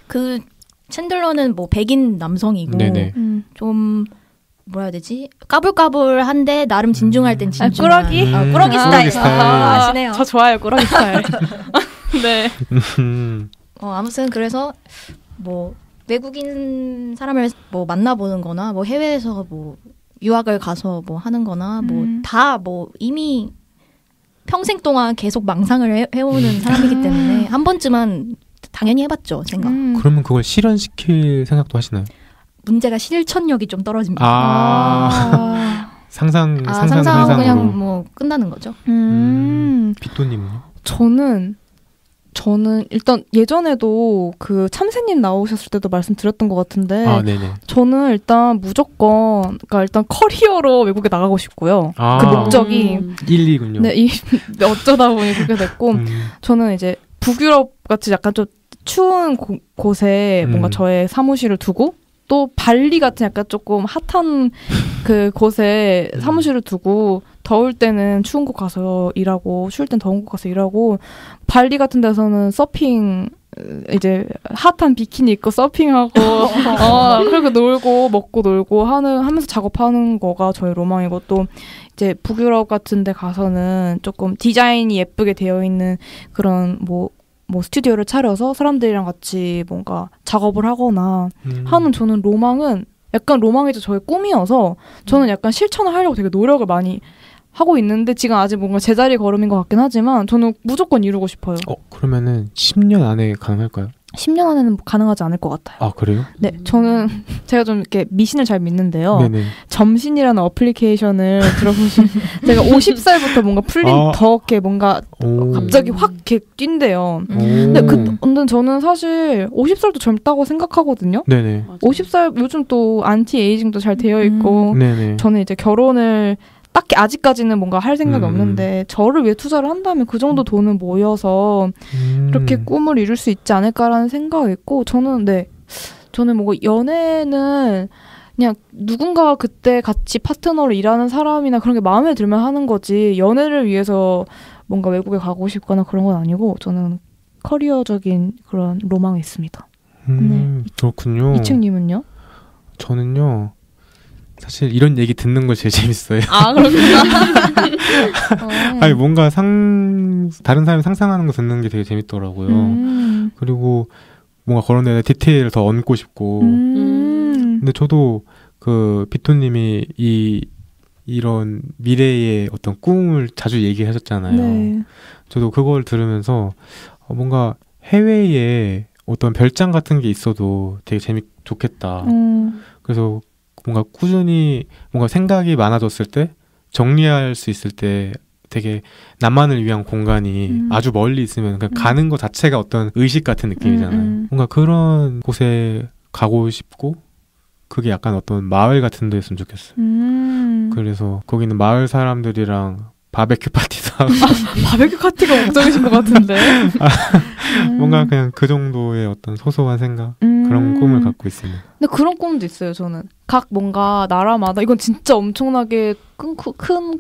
그 챈들러는 뭐 백인 남성이고 좀 뭐라 해야 되지? 까불까불한데 나름 진중할 땐 진중한 꾸러기 스타일. 아시네요. 저 좋아요, 꾸러기 스타일. 네. 아무튼 그래서 뭐 외국인 사람을 뭐 만나보는 거나 뭐 해외에서 뭐 유학을 가서 뭐 하는 거나 뭐 다 뭐 이미 평생 동안 계속 망상을 해오는 사람이기 때문에 한 번쯤은 당연히 해봤죠, 생각. 그러면 그걸 실현시킬 생각도 하시나요? 문제가 실천력이 좀 떨어집니다. 상상으로 그냥 뭐 끝나는 거죠. 빗도님은요? 저는 일단 예전에도 그 참새님 나오셨을 때도 말씀드렸던 것 같은데 저는 일단 무조건 그러니까 일단 커리어로 외국에 나가고 싶고요. 그 목적이 1, 2군요. 네, 어쩌다 보니 그렇게 됐고 저는 이제 북유럽 같이 약간 좀 추운 곳에 뭔가 저의 사무실을 두고 또 발리 같은 약간 조금 핫한 그 곳에 사무실을 두고 더울 때는 추운 곳 가서 일하고 추울 땐 더운 곳 가서 일하고 발리 같은 데서는 서핑 이제 핫한 비키니 입고 서핑하고 그렇게 놀고 먹고 놀고 하면서 작업하는 거가 저의 로망이고 또 이제 북유럽 같은 데 가서는 조금 디자인이 예쁘게 되어 있는 그런 뭐 스튜디오를 차려서 사람들이랑 같이 뭔가 작업을 하거나 하는 저는 로망이죠. 저의 꿈이어서 저는 약간 실천을 하려고 되게 노력을 많이 하고 있는데 지금 아직 뭔가 제자리 걸음인 것 같긴 하지만 저는 무조건 이루고 싶어요. 그러면은 10년 안에 가능할까요? 10년 안에는 가능하지 않을 것 같아요. 그래요? 네, 저는 제가 좀 이렇게 미신을 잘 믿는데요. 네네. 점신이라는 어플리케이션을 들어보시면 제가 50살부터 뭔가 풀린 더 이렇게 뭔가 갑자기 확 이렇게 뛴대요. 근데 저는 사실 50살도 젊다고 생각하거든요. 네네. 50살 요즘 또 안티 에이징도 잘 되어 있고 네네. 저는 이제 결혼을 딱히 아직까지는 뭔가 할 생각이 없는데 저를 위해 투자를 한다면 그 정도 돈은 모여서 이렇게 꿈을 이룰 수 있지 않을까라는 생각이 있고 저는 뭔가 연애는 그냥 누군가 그때 같이 파트너로 일하는 사람이나 그런 게 마음에 들면 하는 거지 연애를 위해서 뭔가 외국에 가고 싶거나 그런 건 아니고 저는 커리어적인 그런 로망이 있습니다. 그렇군요. 이층님은요? 저는요. 사실 이런 얘기 듣는 거 제일 재밌어요. 그렇구나. 아니 뭔가 다른 사람이 상상하는 거 듣는 게 되게 재밌더라고요. 그리고 뭔가 그런 데다 디테일을 더 얹고 싶고. 근데 저도 그 비토님이 이런 미래의 어떤 꿈을 자주 얘기하셨잖아요. 네. 저도 그걸 들으면서 뭔가 해외에 어떤 별장 같은 게 있어도 되게 좋겠다. 그래서 뭔가 꾸준히 뭔가 생각이 많아졌을 때 정리할 수 있을 때 되게 나만을 위한 공간이 아주 멀리 있으면 그냥 가는 것 자체가 어떤 의식 같은 느낌이잖아요. 뭔가 그런 곳에 가고 싶고 그게 약간 어떤 마을 같은 데였으면 좋겠어요. 그래서 거기는 마을 사람들이랑 바베큐 파티도 하고 바베큐 파티가 목적이신 것 같은데 뭔가 그냥 그 정도의 어떤 소소한 생각 그런 꿈을 갖고 있습니다. 근데 그런 꿈도 있어요. 저는 각 뭔가 나라마다 이건 진짜 엄청나게 큰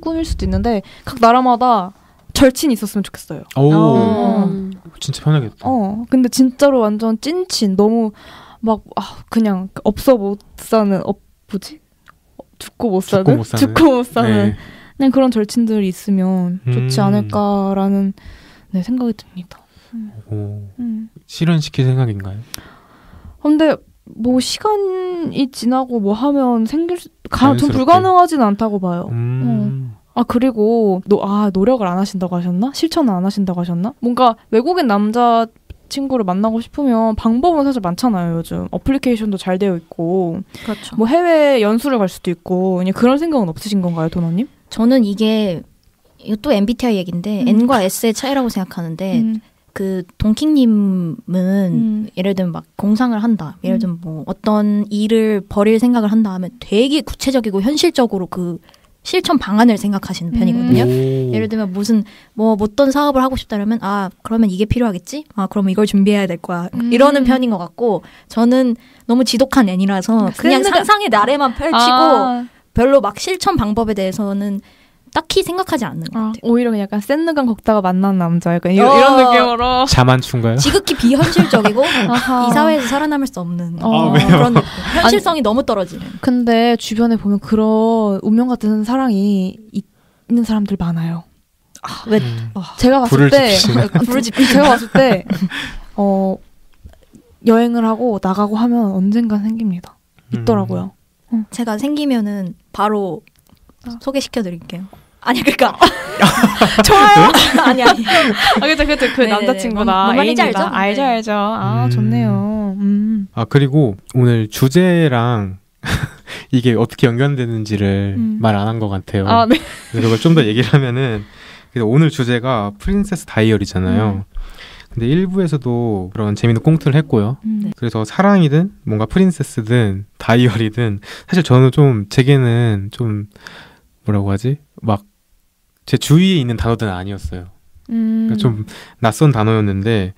꿈일 수도 있는데 각 나라마다 절친이 있었으면 좋겠어요. 오 진짜 편하겠다. 근데 진짜로 완전 찐친 너무 막 그냥 없어 못 사는 뭐지? 죽고 못 사는? 죽고 못 사는 네. 그냥 그런 절친들이 있으면 좋지 않을까라는 생각이 듭니다. 실현시킬 생각인가요? 근데 뭐 시간이 지나고 뭐 하면 전 불가능하진 않다고 봐요. 그리고 노력을 안 하신다고 하셨나? 실천을 안 하신다고 하셨나? 뭔가 외국인 남자 친구를 만나고 싶으면 방법은 사실 많잖아요. 요즘 어플리케이션도 잘 되어 있고 그렇죠. 뭐 해외 연수를 갈 수도 있고 그냥 그런 생각은 없으신 건가요, 도너님? 저는 이것도 MBTI 얘기인데 N과 S의 차이라고 생각하는데 그 동킹님은 예를 들면 막 공상을 한다. 예를 들면 뭐 어떤 일을 벌일 생각을 한다 하면 되게 구체적이고 현실적으로 그 실천 방안을 생각하시는 편이거든요. 예를 들면 무슨 어떤 사업을 하고 싶다면 그러면 이게 필요하겠지? 그러면 이걸 준비해야 될 거야. 이러는 편인 것 같고 저는 너무 지독한 N이라서 그냥 상상의 나래만 펼치고 별로 막 실천 방법에 대해서는 딱히 생각하지 않는 것 같아요. 오히려 그냥 약간 센느간 걷다가 만난 남자 약간 이런 느낌으로 자만추인가요? 지극히 비현실적이고 이 사회에서 살아남을 수 없는 그런 느낌. 현실성이 너무 떨어지는. 근데 주변에 보면 그런 운명 같은 사랑이 있는 사람들 많아요. 제가 봤을 때 제가 봤을 때 여행을 하고 나가고 하면 언젠간 생깁니다. 있더라고요. 제가 생기면은 바로 소개시켜드릴게요. 아니 그러니까 좋아요. 아니 그죠 그 남자친구다. 뭔 말인지 알죠. 좋네요. 그리고 오늘 주제랑 이게 어떻게 연관되는지를 말 안 한 것 같아요. 네. 그래서 그걸 좀 더 얘기를 하면은 오늘 주제가 프린세스 다이어리잖아요. 근데 1부에서도 그런 재밌는 꽁트를 했고요. 그래서 사랑이든 뭔가 프린세스든 다이어리든 사실 저는 제게는 좀 뭐라고 하지? 막 제 주위에 있는 단어들은 아니었어요. 그러니까 좀 낯선 단어였는데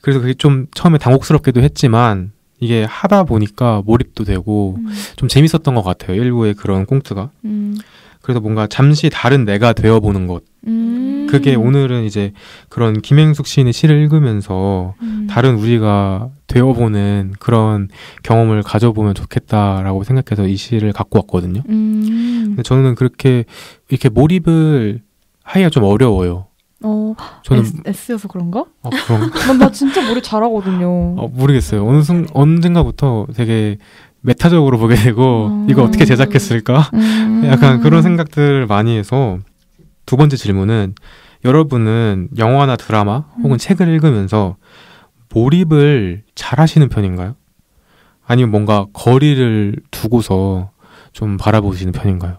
그래서 그게 좀 처음에 당혹스럽기도 했지만 이게 하다 보니까 몰입도 되고 좀 재밌었던 것 같아요. 1부의 그런 꽁트가. 그래서 뭔가 잠시 다른 내가 되어보는 것. 그게 오늘은 이제 그런 김행숙 시인의 시를 읽으면서 다른 우리가 되어보는 그런 경험을 가져보면 좋겠다라고 생각해서 이 시를 갖고 왔거든요. 근데 저는 이렇게 몰입을 하기가 좀 어려워요. 저는 S여서 그런가? 그런가? 나 진짜 몰입 잘하거든요. 모르겠어요. 언젠가부터 되게 메타적으로 보게 되고 이거 어떻게 제작했을까? 약간 그런 생각들을 많이 해서 두 번째 질문은 여러분은 영화나 드라마 혹은 책을 읽으면서 몰입을 잘 하시는 편인가요? 아니면 뭔가 거리를 두고서 좀 바라보시는 편인가요?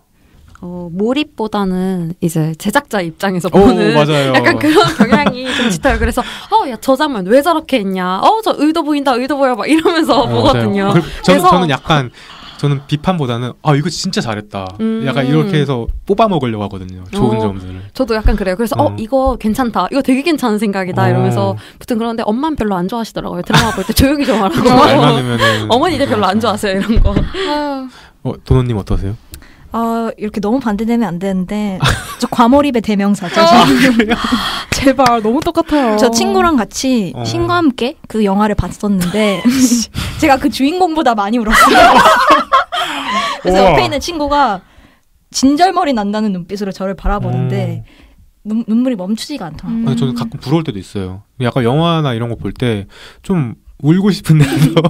몰입보다는 이제 제작자 입장에서 보는 맞아요. 약간 그런 경향이 좀 짙어요. 그래서 야, 저 장면 왜 저렇게 했냐? 저 의도 보인다, 의도 보여 막 이러면서 보거든요. 저는 비판보다는 이거 진짜 잘했다. 약간 이렇게 해서 뽑아 먹으려고 하거든요. 좋은 점들을. 저도 약간 그래요. 그래서 이거 괜찮다. 이거 되게 괜찮은 생각이다. 이러면서 보통 그런데 엄마는 별로 안 좋아하시더라고요. 드라마 볼 때 조용히 좀 하라고. 어머니들 별로 안 좋아하세요. 이런 거. 도노님 어떠세요? 이렇게 너무 반대되면 안 되는데 저 과몰입의 대명사죠. 제발 너무 똑같아요. 저 친구랑 같이 신과 함께 그 영화를 봤었는데 제가 그 주인공보다 많이 울었어요. 그래서 옆에 있는 친구가 진절머리 난다는 눈빛으로 저를 바라보는데 눈물이 멈추지가 않더라고요. 저는 가끔 부러울 때도 있어요. 약간 영화나 이런 거 볼 때 좀 울고 싶은데도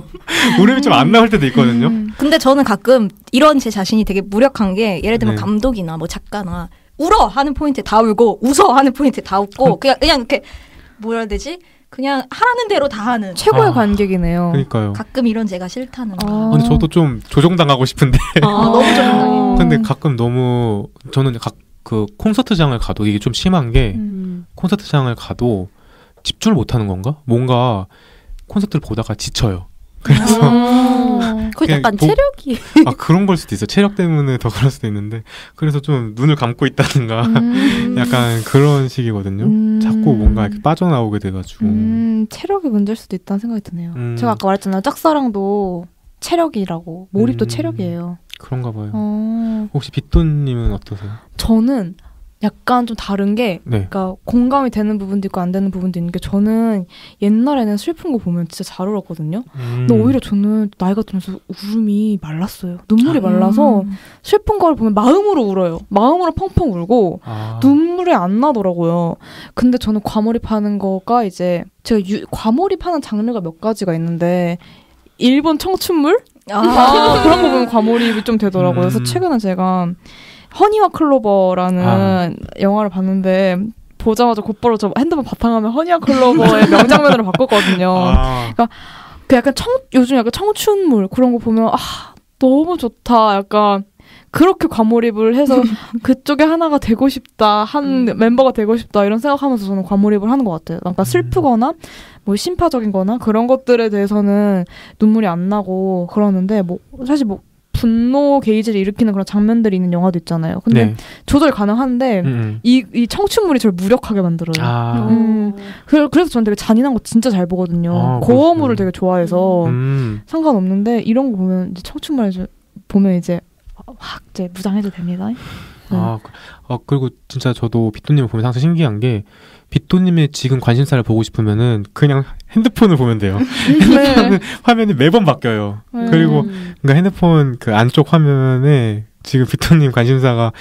울음이 좀 안 나올 때도 있거든요. 근데 저는 가끔 이런 제 자신이 되게 무력한 게 예를 들면 감독이나 뭐 작가나 울어 하는 포인트에 다 울고 웃어 하는 포인트에 다 웃고 그냥 이렇게 뭐라 해야 되지? 그냥 하라는 대로 다 하는 최고의 관객이네요. 그러니까요. 가끔 이런 제가 싫다는 거. 근데 저도 좀 조종당하고 싶은데 너무 조종당해요. 근데 가끔 너무 저는 그 콘서트장을 가도 이게 좀 심한 게 콘서트장을 가도 집중을 못하는 건가? 뭔가 콘서트를 보다가 지쳐요. 그래서 그거 약간 체력이 그런 걸 수도 있어. 체력 때문에 더 그럴 수도 있는데 그래서 좀 눈을 감고 있다든가 약간 그런 식이거든요. 자꾸 뭔가 이렇게 빠져나오게 돼가지고 체력이 문제일 수도 있다는 생각이 드네요. 제가 아까 말했잖아요. 짝사랑도 체력이라고 몰입도 체력이에요. 그런가 봐요. 혹시 빗돈님은 어떠세요? 저는 약간 좀 다른 게 그러니까 공감이 되는 부분도 있고 안 되는 부분도 있는 게 저는 옛날에는 슬픈 거 보면 진짜 잘 울었거든요. 근데 오히려 저는 나이가 들면서 울음이 말랐어요. 눈물이 말라서 슬픈 걸 보면 마음으로 울어요. 마음으로 펑펑 울고 눈물이 안 나더라고요. 근데 저는 과몰입하는 거가 이제 제가 과몰입하는 장르가 몇 가지가 있는데 일본 청춘물? 그런 거 보면 과몰입이 좀 되더라고요. 그래서 최근에 제가 허니와 클로버라는 영화를 봤는데 보자마자 곧바로 저 핸드폰 바탕화면 허니와 클로버의 명장면으로 바꿨거든요. 그러니까 그 약간 요즘 약간 청춘물 그런 거 보면 너무 좋다. 약간 그렇게 과몰입을 해서 그쪽에 하나가 되고 싶다. 한 멤버가 되고 싶다. 이런 생각하면서 저는 과몰입을 하는 것 같아요. 그러니까 슬프거나 뭐 심파적인 거나 그런 것들에 대해서는 눈물이 안 나고 그러는데 뭐 사실 뭐 분노 게이지를 일으키는 그런 장면들이 있는 영화도 있잖아요. 근데 조절 가능한데 이 청춘물이 저를 무력하게 만들어요. 그래서 저는 되게 잔인한 거 진짜 잘 보거든요. 고어물을 되게 좋아해서 상관없는데 이런 거 보면 이제 청춘물 보면 이제 확 이제 무장해도 됩니다. 그리고 진짜 저도 빗돈님을 보면 항상 신기한 게 빗돈님의 지금 관심사를 보고 싶으면은 그냥 핸드폰을 보면 돼요. 핸드폰 화면이 매번 바뀌어요. 그리고 그러니까 핸드폰 그 안쪽 화면에 지금 빗돈님 관심사가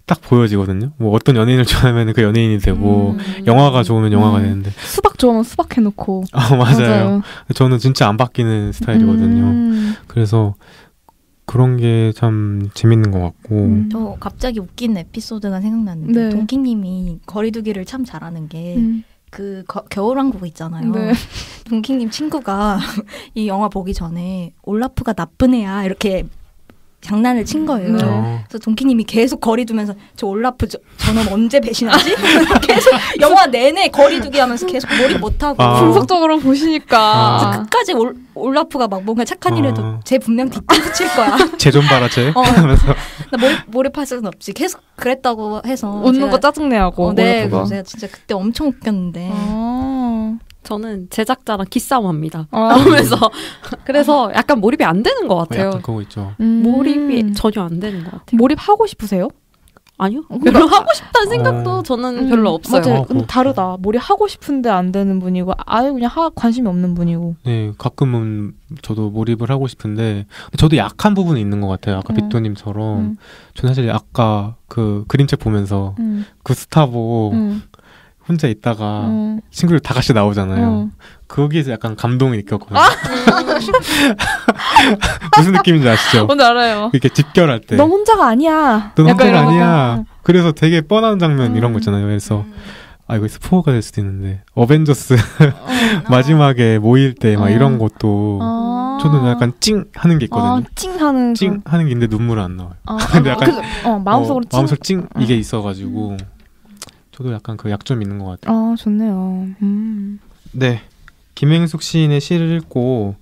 딱 보여지거든요. 뭐 어떤 연예인을 좋아하면 그 연예인이 되고 영화가 좋으면 영화가 되는데 수박 좋아하면 수박 해놓고 맞아요. 저는 진짜 안 바뀌는 스타일이거든요. 그래서 그런 게 참 재밌는 것 같고. 저 갑자기 웃긴 에피소드가 생각났는데 동키님이 거리두기를 참 잘하는 게 그 겨울왕국 있잖아요. 동키님 친구가 이 영화 보기 전에 올라프가 나쁜 애야 이렇게 장난을 친 거예요. 그래서 동키님이 계속 거리 두면서 저 올라프 저놈 언제 배신하지? 계속 영화 내내 거리두기 하면서 계속 몰입 못하고 분석적으로 보시니까 끝까지 올라프가 막 뭔가 착한 일 해도 쟤 분명 뒷담 붙일 거야. 쟤 좀 봐라 쟤. 하면서 나 몰입할 수는 없지. 계속 그랬다고 해서 웃는 거 짜증내하고. 그래서 제가 진짜 그때 엄청 웃겼는데 저는 제작자랑 기싸움합니다. 그러면서 그래서 약간 몰입이 안 되는 것 같아요. 약간 그거 있죠. 몰입이 전혀 안 되는 것 같아요. 몰입하고 싶으세요? 아니요. 별로 하고 싶다는 생각도 저는 별로 없어요. 맞아요. 근데 다르다. 몰입하고 싶은데 안 되는 분이고 아예 그냥 관심이 없는 분이고. 네, 가끔은 저도 몰입을 하고 싶은데 저도 약한 부분이 있는 것 같아요. 아까 빗도님처럼 저는 사실 아까 그 그림책 보면서 구스타보 혼자 있다가 친구들 다 같이 나오잖아요. 거기에서 약간 감동이 느꼈거든요. 무슨 느낌인지 아시죠? 뭔지 알아요. 이렇게 집결할 때. 넌 혼자가 아니야. 넌 혼자가 아니야. 그래서 되게 뻔한 장면 이런 거 있잖아요. 그래서 이거 스포가 될 수도 있는데 어벤져스 마지막에 모일 때 막 이런 것도 저는 약간 찡 하는 게 있거든요. 찡 하는 게 있는데 눈물은 안 나와요. 근데 약간 마음속으로 찡 이게 있어가지고 저도 약간 그 약점이 있는 것 같아요. 좋네요. 네, 김행숙 시인의 시를 읽고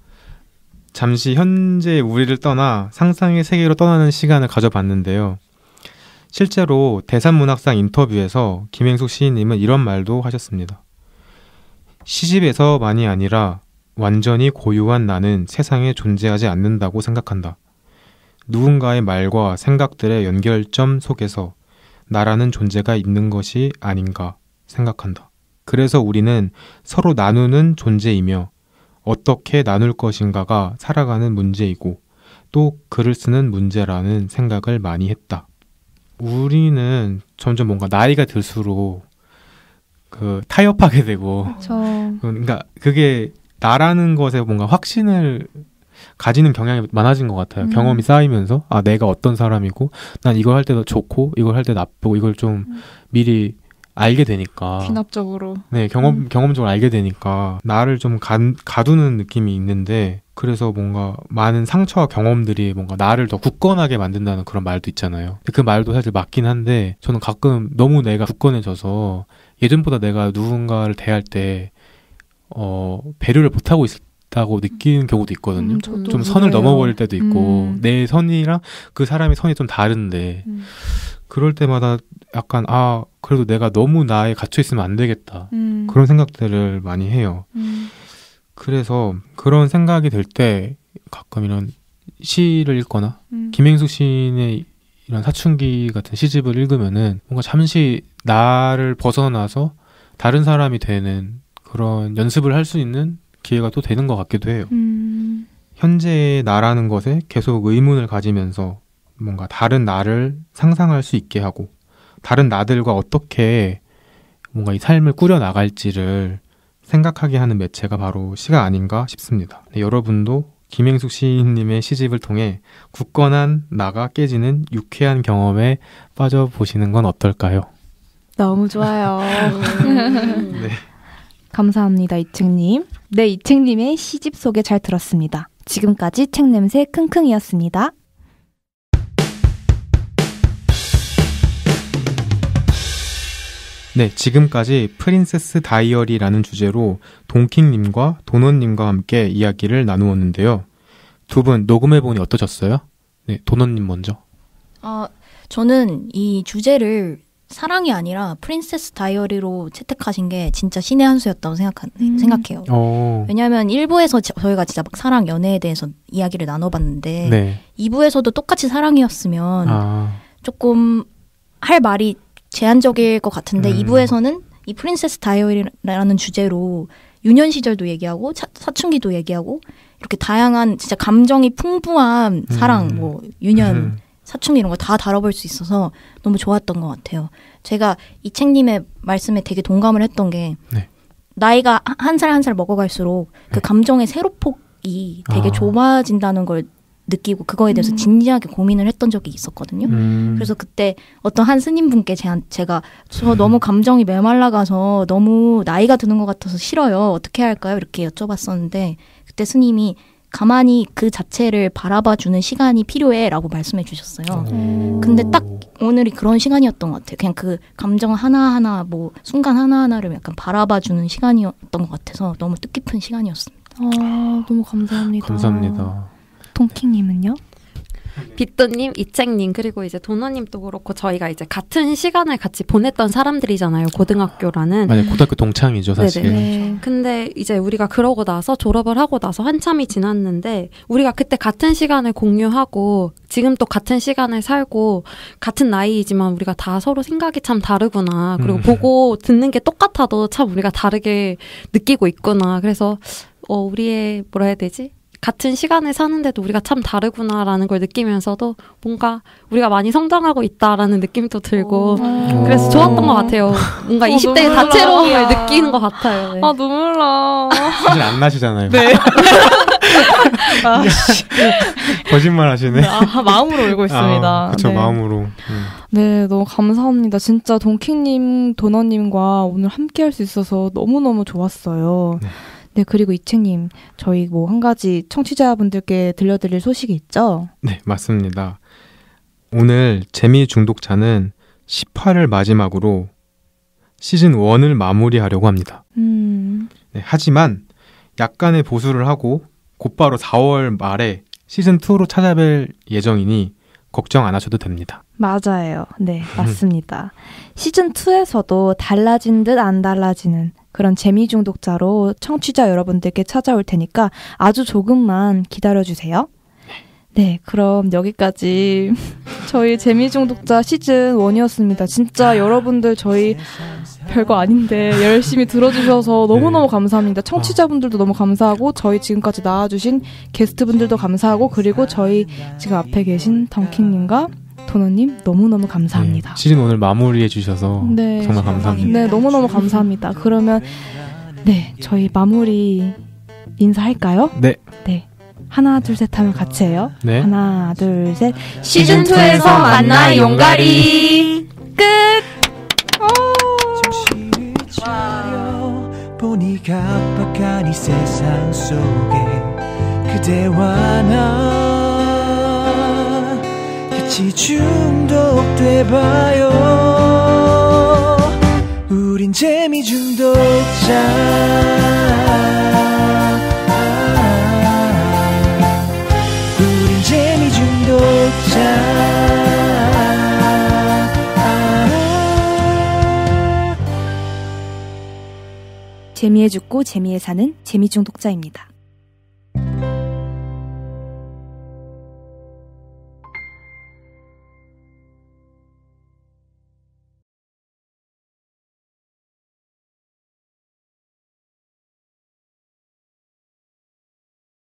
잠시 현재 우리를 떠나 상상의 세계로 떠나는 시간을 가져봤는데요. 실제로 대산문학상 인터뷰에서 김행숙 시인님은 이런 말도 하셨습니다. 시집에서만이 아니라 완전히 고유한 나는 세상에 존재하지 않는다고 생각한다. 누군가의 말과 생각들의 연결점 속에서 나라는 존재가 있는 것이 아닌가 생각한다. 그래서 우리는 서로 나누는 존재이며 어떻게 나눌 것인가가 살아가는 문제이고 또 글을 쓰는 문제라는 생각을 많이 했다. 우리는 점점 뭔가 나이가 들수록 그 타협하게 되고 그러니까 그게 나라는 것에 뭔가 확신을 가지는 경향이 많아진 것 같아요. 경험이 쌓이면서 내가 어떤 사람이고 난 이걸 할 때도 좋고 이걸 할 때 나쁘고 이걸 좀 미리 알게 되니까. 귀납적으로. 네, 경험적으로 알게 되니까 나를 좀 가두는 느낌이 있는데 그래서 뭔가 많은 상처와 경험들이 뭔가 나를 더 굳건하게 만든다는 그런 말도 있잖아요. 근데 그 말도 사실 맞긴 한데 저는 가끔 너무 내가 굳건해져서 예전보다 내가 누군가를 대할 때 배려를 못하고 있다고 느끼는 경우도 있거든요. 좀 선을 넘어버릴 때도 있고 내 선이랑 그 사람의 선이 좀 다른데 그럴 때마다 약간 그래도 내가 너무 나에 갇혀있으면 안 되겠다. 그런 생각들을 많이 해요. 그래서 그런 생각이 들 때 가끔 이런 시를 읽거나 김행숙 시인의 이런 사춘기 같은 시집을 읽으면은 뭔가 잠시 나를 벗어나서 다른 사람이 되는 그런 연습을 할 수 있는 기회가 또 되는 것 같기도 해요. 현재의 나라는 것에 계속 의문을 가지면서 뭔가 다른 나를 상상할 수 있게 하고 다른 나들과 어떻게 뭔가 이 삶을 꾸려나갈지를 생각하게 하는 매체가 바로 시가 아닌가 싶습니다. 네, 여러분도 김행숙 시인님의 시집을 통해 굳건한 나가 깨지는 유쾌한 경험에 빠져보시는 건 어떨까요? 너무 좋아요. 네. 감사합니다, 이책님. 네, 이책님의 시집 소개 잘 들었습니다. 지금까지 책냄새 킁킁이었습니다. 네, 지금까지 프린세스 다이어리라는 주제로 동킹님과 도넛님과 함께 이야기를 나누었는데요. 두 분 녹음해보니 어떠셨어요? 네, 도넛님 먼저. 저는 이 주제를 사랑이 아니라 프린세스 다이어리로 채택하신 게 진짜 신의 한 수였다고 생각해요. 왜냐하면 1부에서 저희가 진짜 막 사랑, 연애에 대해서 이야기를 나눠봤는데 네. 2부에서도 똑같이 사랑이었으면 조금 할 말이 제한적일 것 같은데 2부에서는 이 프린세스 다이어리라는 주제로 유년 시절도 얘기하고 사춘기도 얘기하고 이렇게 다양한 진짜 감정이 풍부한 사랑, 뭐 유년, 사춘기 이런 거 다 다뤄볼 수 있어서 너무 좋았던 것 같아요. 제가 이책님의 말씀에 되게 동감을 했던 게 나이가 한 살 한 살 먹어갈수록 그 감정의 세로폭이 되게 좁아진다는 걸 느끼고 그거에 대해서 진지하게 고민을 했던 적이 있었거든요. 그래서 그때 어떤 한 스님분께 제가 저 너무 감정이 메말라가서 너무 나이가 드는 것 같아서 싫어요. 어떻게 할까요? 이렇게 여쭤봤었는데 그때 스님이 가만히 그 자체를 바라봐주는 시간이 필요해라고 말씀해 주셨어요. 근데 딱 오늘이 그런 시간이었던 것 같아요. 그냥 그 감정 하나하나 뭐 순간 하나하나를 약간 바라봐주는 시간이었던 것 같아서 너무 뜻깊은 시간이었습니다. 너무 감사합니다. 감사합니다. 통킹님은요? 빗도님, 이책님 그리고 이제 도너님도 그렇고 저희가 이제 같은 시간을 같이 보냈던 사람들이잖아요. 고등학교라는. 맞아요. 고등학교 동창이죠, 사실. 네네. 근데 이제 우리가 그러고 나서 졸업을 하고 나서 한참이 지났는데 우리가 그때 같은 시간을 공유하고 지금 또 같은 시간을 살고 같은 나이이지만 우리가 다 서로 생각이 참 다르구나. 그리고 보고 듣는 게 똑같아도 참 우리가 다르게 느끼고 있구나. 그래서 우리의 뭐라 해야 되지? 같은 시간을 사는데도 우리가 참 다르구나라는 걸 느끼면서도 뭔가 우리가 많이 성장하고 있다라는 느낌도 들고 그래서 좋았던 것 같아요. 뭔가 20대의 다채로움을 느끼는 것 같아요. 네. 눈물 나. 사실 안 나시잖아요. 네. 거짓말 하시네. 마음으로 울고 있습니다. 그렇죠. 네. 마음으로. 네, 너무 감사합니다. 진짜 동킹님, 도너님과 오늘 함께 할 수 있어서 너무너무 좋았어요. 네, 그리고 이책님, 저희 뭐 한 가지 청취자분들께 들려드릴 소식이 있죠? 네, 맞습니다. 오늘 재미 중독자는 10화를 마지막으로 시즌 1을 마무리하려고 합니다. 네, 하지만 약간의 보수를 하고 곧바로 4월 말에 시즌 2로 찾아뵐 예정이니 걱정 안 하셔도 됩니다. 맞아요. 네, 맞습니다. 시즌 2에서도 달라진 듯 안 달라지는 그런 재미 중독자로 청취자 여러분들께 찾아올 테니까 아주 조금만 기다려주세요. 네, 그럼 여기까지 저희 재미 중독자 시즌 1이었습니다. 진짜 여러분들 저희 별거 아닌데 열심히 들어주셔서 너무너무 감사합니다. 청취자분들도 너무 감사하고 저희 지금까지 나와주신 게스트분들도 감사하고 그리고 저희 지금 앞에 계신 덩킹님과 도너님 너무너무 감사합니다. 네, 시즌 1을 마무리해 주셔서 네, 정말 감사합니다. 네, 너무너무 감사합니다. 그러면 네, 저희 마무리 인사할까요? 네. 네. 하나, 둘, 셋 하면 같이 해요. 네. 하나, 둘, 셋. 시즌 2에서 만나 용가리. 끝! 보니 각박한 이 세상 속에 그대와 나 같이 중독돼봐요. 우린 재미 중독자. 우린 재미 중독자. 재미에 죽고 재미에 사는 재미중독자입니다.